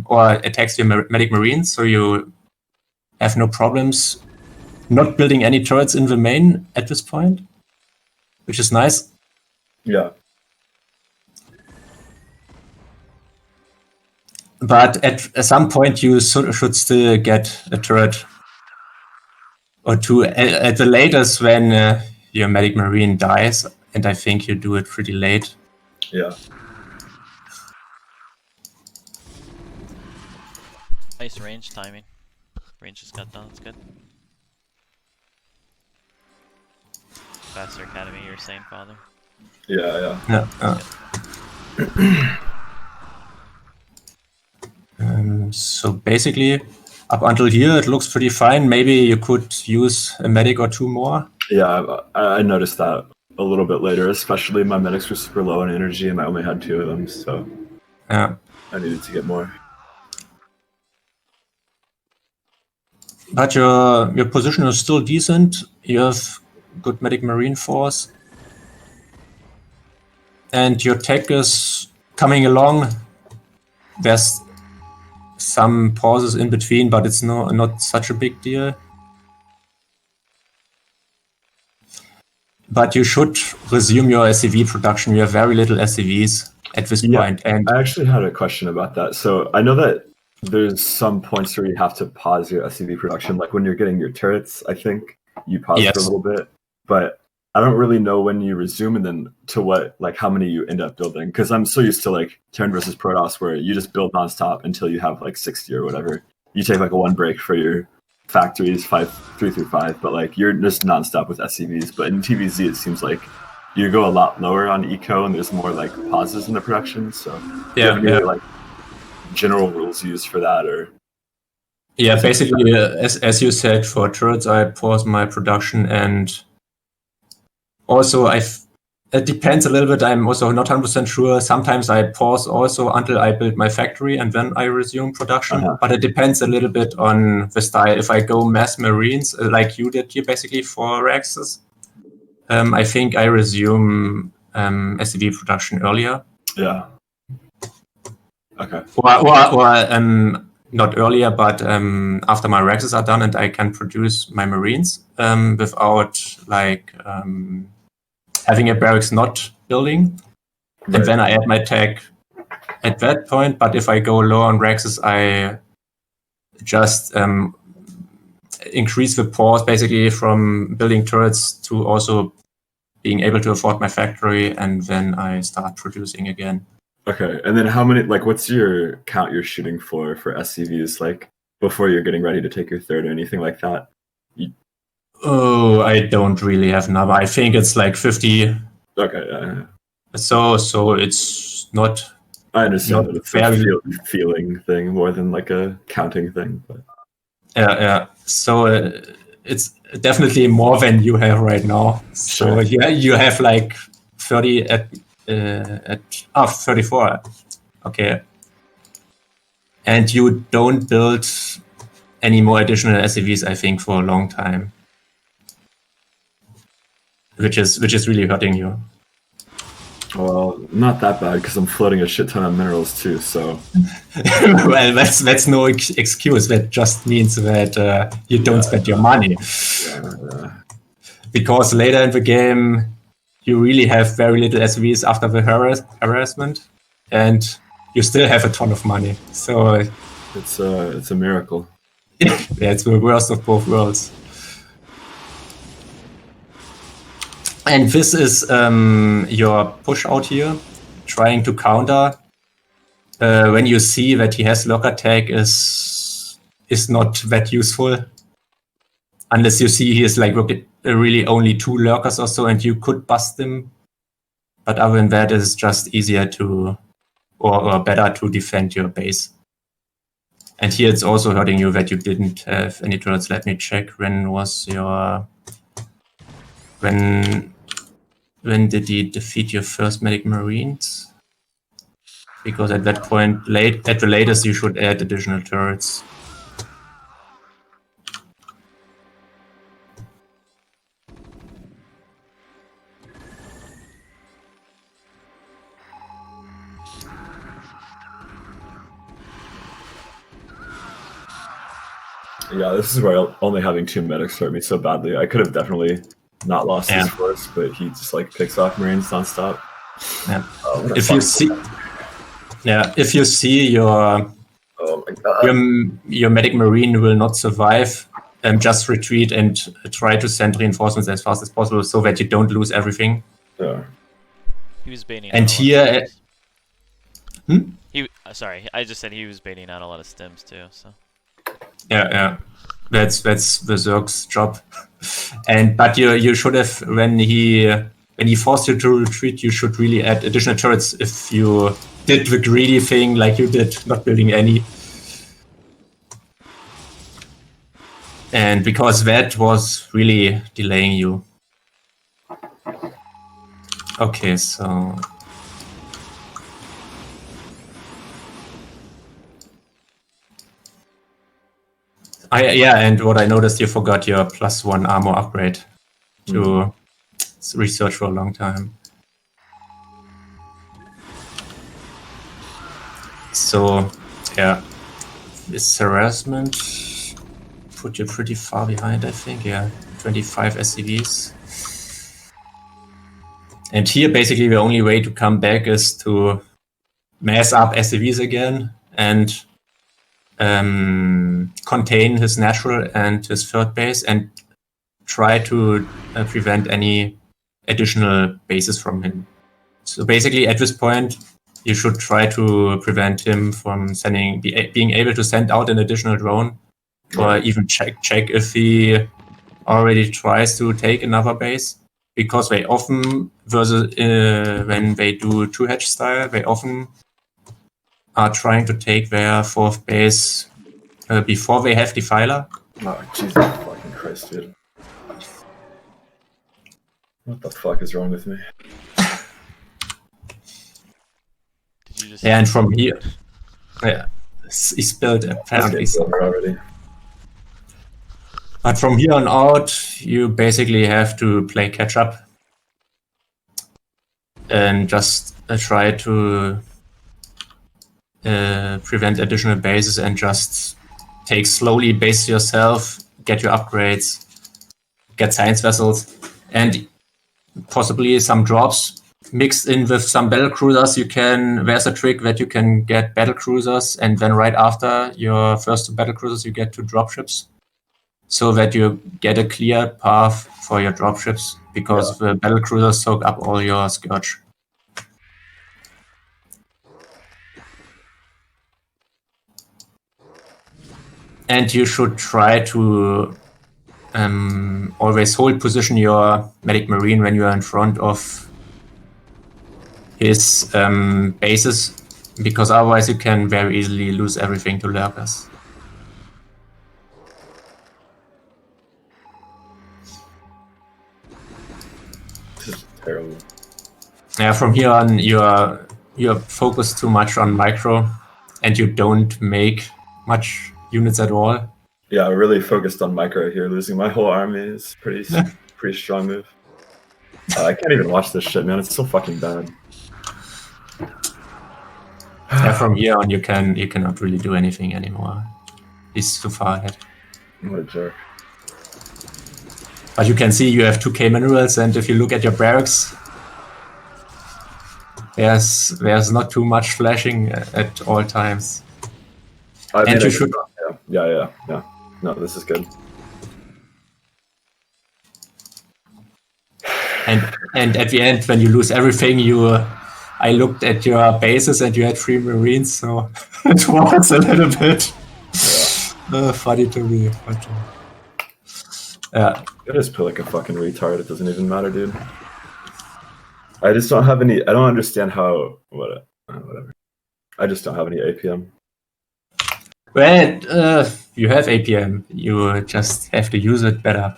or attacks your medic marines, so you have no problems not building any turrets in the main at this point, which is nice. Yeah. But at some point, you should still get a turret or two at the latest when your medic marine dies, and I think you do it pretty late. Yeah. Nice range timing. Range just got done. It's good. Faster academy, you're saying, Father? Yeah. So basically, up until here, it looks pretty fine. Maybe you could use a medic or two more. Yeah, I noticed that a little bit later, especially my medics were super low on energy and I only had 2 of them, so yeah, I needed to get more. But your position is still decent. You have good medic marine force. And your tech is coming along. There's some pauses in between, but it's not such a big deal. But you should resume your SCV production. You have very little SCVs at this point. And I actually had a question about that. So I know that there's some points where you have to pause your SCV production, like when you're getting your turrets, I think you pause for a little bit. But I don't really know when you resume and then to what, like how many you end up building. Because I'm so used to like Terran versus Protoss where you just build nonstop until you have like 60 or whatever. You take like a 1 break for your factories, 3 through 5, but like you're just nonstop with SCVs. But in TVZ, it seems like you go a lot lower on eco and there's more like pauses in the production. So do you have any like general rules used for that, or? Yeah, basically, as you said, for turrets, I pause my production, and also it depends a little bit. I'm also not 100% sure. Sometimes I pause also until I build my factory and then I resume production. But it depends a little bit on the style. If I go mass marines like you did here, basically for Rexes, I think I resume SCV production earlier. Yeah. Okay. Or not earlier, but after my Rexes are done and I can produce my marines without like having a barracks not building. Right. And then I add my tech at that point, but if I go low on Rexes, I just increase the pause basically from building turrets to also being able to afford my factory, and then I start producing again. Okay, and then how many, like, what's your count you're shooting for SCVs, like, before you're getting ready to take your third or anything like that? Oh, I don't really have a number. I think it's like 50. Okay, yeah. So it's not... I understand that it's very a feeling thing more than like a counting thing. But. Yeah. So it's definitely more than you have right now. So Sure. you have like 30 at 34. Okay. And you don't build any more additional SCVs, I think, for a long time, which is really hurting you. Well, not that bad because I'm floating a shit ton of minerals too. So, well, that's no excuse. That just means that you don't spend your money. Yeah. Because later in the game, you really have very little SCVs after the harassment, and you still have a ton of money. So it's a miracle. It's the worst of both worlds. And this is your push out here, trying to counter when you see that he has lock attack is not that useful. Unless you see he is like really only 2 lurkers or so, and you could bust him. But other than that, it's just easier to, or better to defend your base. And here it's also hurting you that you didn't have any turrets. Let me check. When did he defeat your first Medic Marines? Because at that point, at the latest, you should add additional turrets. Yeah, this is where only having 2 medics hurt me so badly. I could have definitely not lost his force, but he just like picks off Marines nonstop. Yeah. If you see your Medic Marine will not survive, just retreat and try to send reinforcements as fast as possible so that you don't lose everything. Yeah. He was baiting. And here, sorry, I just said he was baiting out a lot of stims too. So. Yeah. That's the Zerg's job. But you should have, when he forced you to retreat, you should really add additional turrets if you did the greedy thing like you did, not building any. And because that was really delaying you. Okay, so... and what I noticed, you forgot your +1 armor upgrade to research for a long time. So, yeah, this harassment put you pretty far behind, I think. Yeah, 25 SCVs. And here, basically, the only way to come back is to mass up SCVs again and contain his natural and his third base and try to prevent any additional bases from him. So basically at this point, you should try to prevent him from being able to send out an additional drone, or even check if he already tries to take another base. Because they often, when they do 2-hatch style, they often are trying to take their 4th base before they have Defiler. Oh, Jesus fucking Christ, dude. What the fuck is wrong with me? Yeah, and from here... Yeah, he spilled apparently. Already. But from here on out, you basically have to play catch-up. And just try to prevent additional bases and just take slowly base yourself, get your upgrades, get science vessels, and possibly some drops mixed in with some battle cruisers, there's a trick that you can get battle cruisers, and then right after your first 2 battle cruisers, you get 2 dropships, so that you get a clear path for your dropships, because the battle cruisers soak up all your Scourge. And you should try to always hold position your Medic Marine when you are in front of his bases, because otherwise you can very easily lose everything to lurkers. This is terrible. Yeah, from here on you're focused too much on micro, and you don't make much units at all. Yeah, I'm really focused on micro here. Losing my whole army is pretty strong move. I can't even watch this shit, man. It's so fucking bad. Yeah, from here on you cannot really do anything anymore. He's too far ahead. What a jerk. But you can see you have 2k minerals, and if you look at your barracks, there's not too much flashing at all times. I mean, and you should. Yeah. No, this is good. And at the end, when you lose everything, I looked at your bases and you had 3 Marines, so it was a little bit funny to me. But, I just play like a fucking retard. It doesn't even matter, dude. I just don't have any. I don't understand how. Whatever. I just don't have any APM. Well, you have APM. You just have to use it better.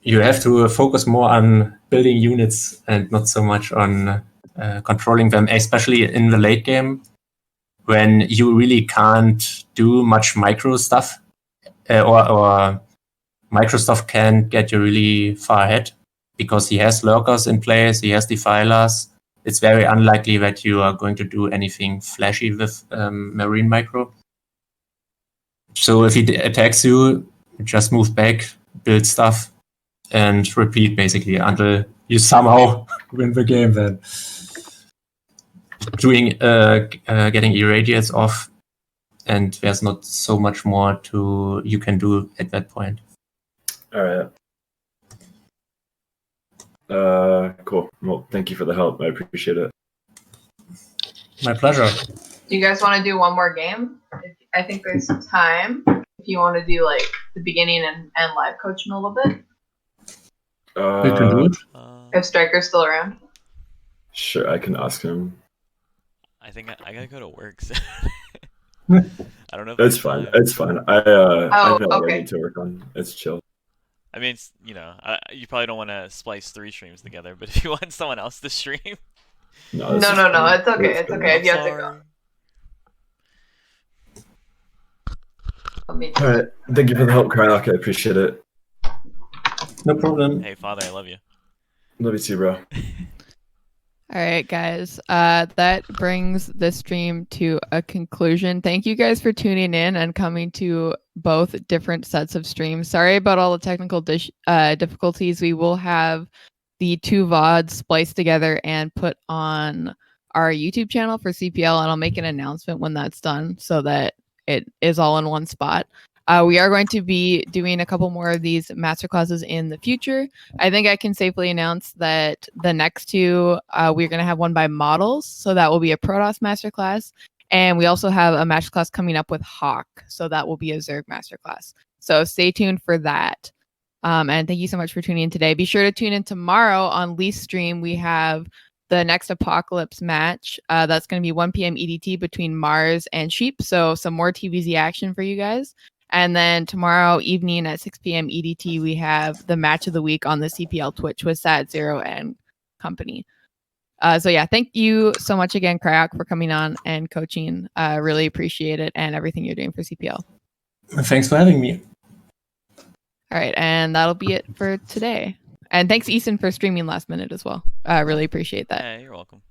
You have to focus more on building units and not so much on controlling them, especially in the late game, when you really can't do much micro stuff, or micro stuff can get you really far ahead, because he has lurkers in place, he has defilers. It's very unlikely that you are going to do anything flashy with marine micro. So if he attacks you, just move back, build stuff, and repeat basically until you somehow win the game. Then getting irradiates off, and there's not so much more you can do at that point. All right. Cool. Well, thank you for the help. I appreciate it. My pleasure. Do you guys want to do one more game? I think there's time. If you want to do like the beginning and live coaching a little bit. We can do it. If Striker's still around. Sure, I can ask him. I think I gotta go to work. So I don't know. If It's fine. It's fine. I know what I okay. need to work on. It's chill. I mean, you probably don't want to splice 3 streams together, but if you want someone else to stream. No. It's okay. It's okay if you have to go. All right. Thank you for the help, Cryoc. I appreciate it. No problem. Hey, Father, I love you. Love you too, bro. All right, guys. That brings the stream to a conclusion. Thank you guys for tuning in and coming to both different sets of streams. Sorry about all the technical difficulties. We will have the 2 VODs spliced together and put on our YouTube channel for CPL, and I'll make an announcement when that's done so that it is all in one spot. We are going to be doing a couple more of these masterclasses in the future. I think I can safely announce that the next 2, we're going to have one by models. So that will be a Protoss masterclass. And we also have a masterclass coming up with Hawk. So that will be a Zerg masterclass. So stay tuned for that. And thank you so much for tuning in today. Be sure to tune in tomorrow on Lee's stream. We have the next Apocalypse match. That's going to be 1 p.m. EDT between Mars and Sheep. So some more TVZ action for you guys. And then tomorrow evening at 6 p.m. EDT, we have the match of the week on the CPL Twitch with Sat Zero and company. So yeah, thank you so much again, Cryoc, for coming on and coaching. Really appreciate it and everything you're doing for CPL. Thanks for having me. All right, and that'll be it for today. And thanks, Eason, for streaming last minute as well. Really appreciate that. Hey, you're welcome.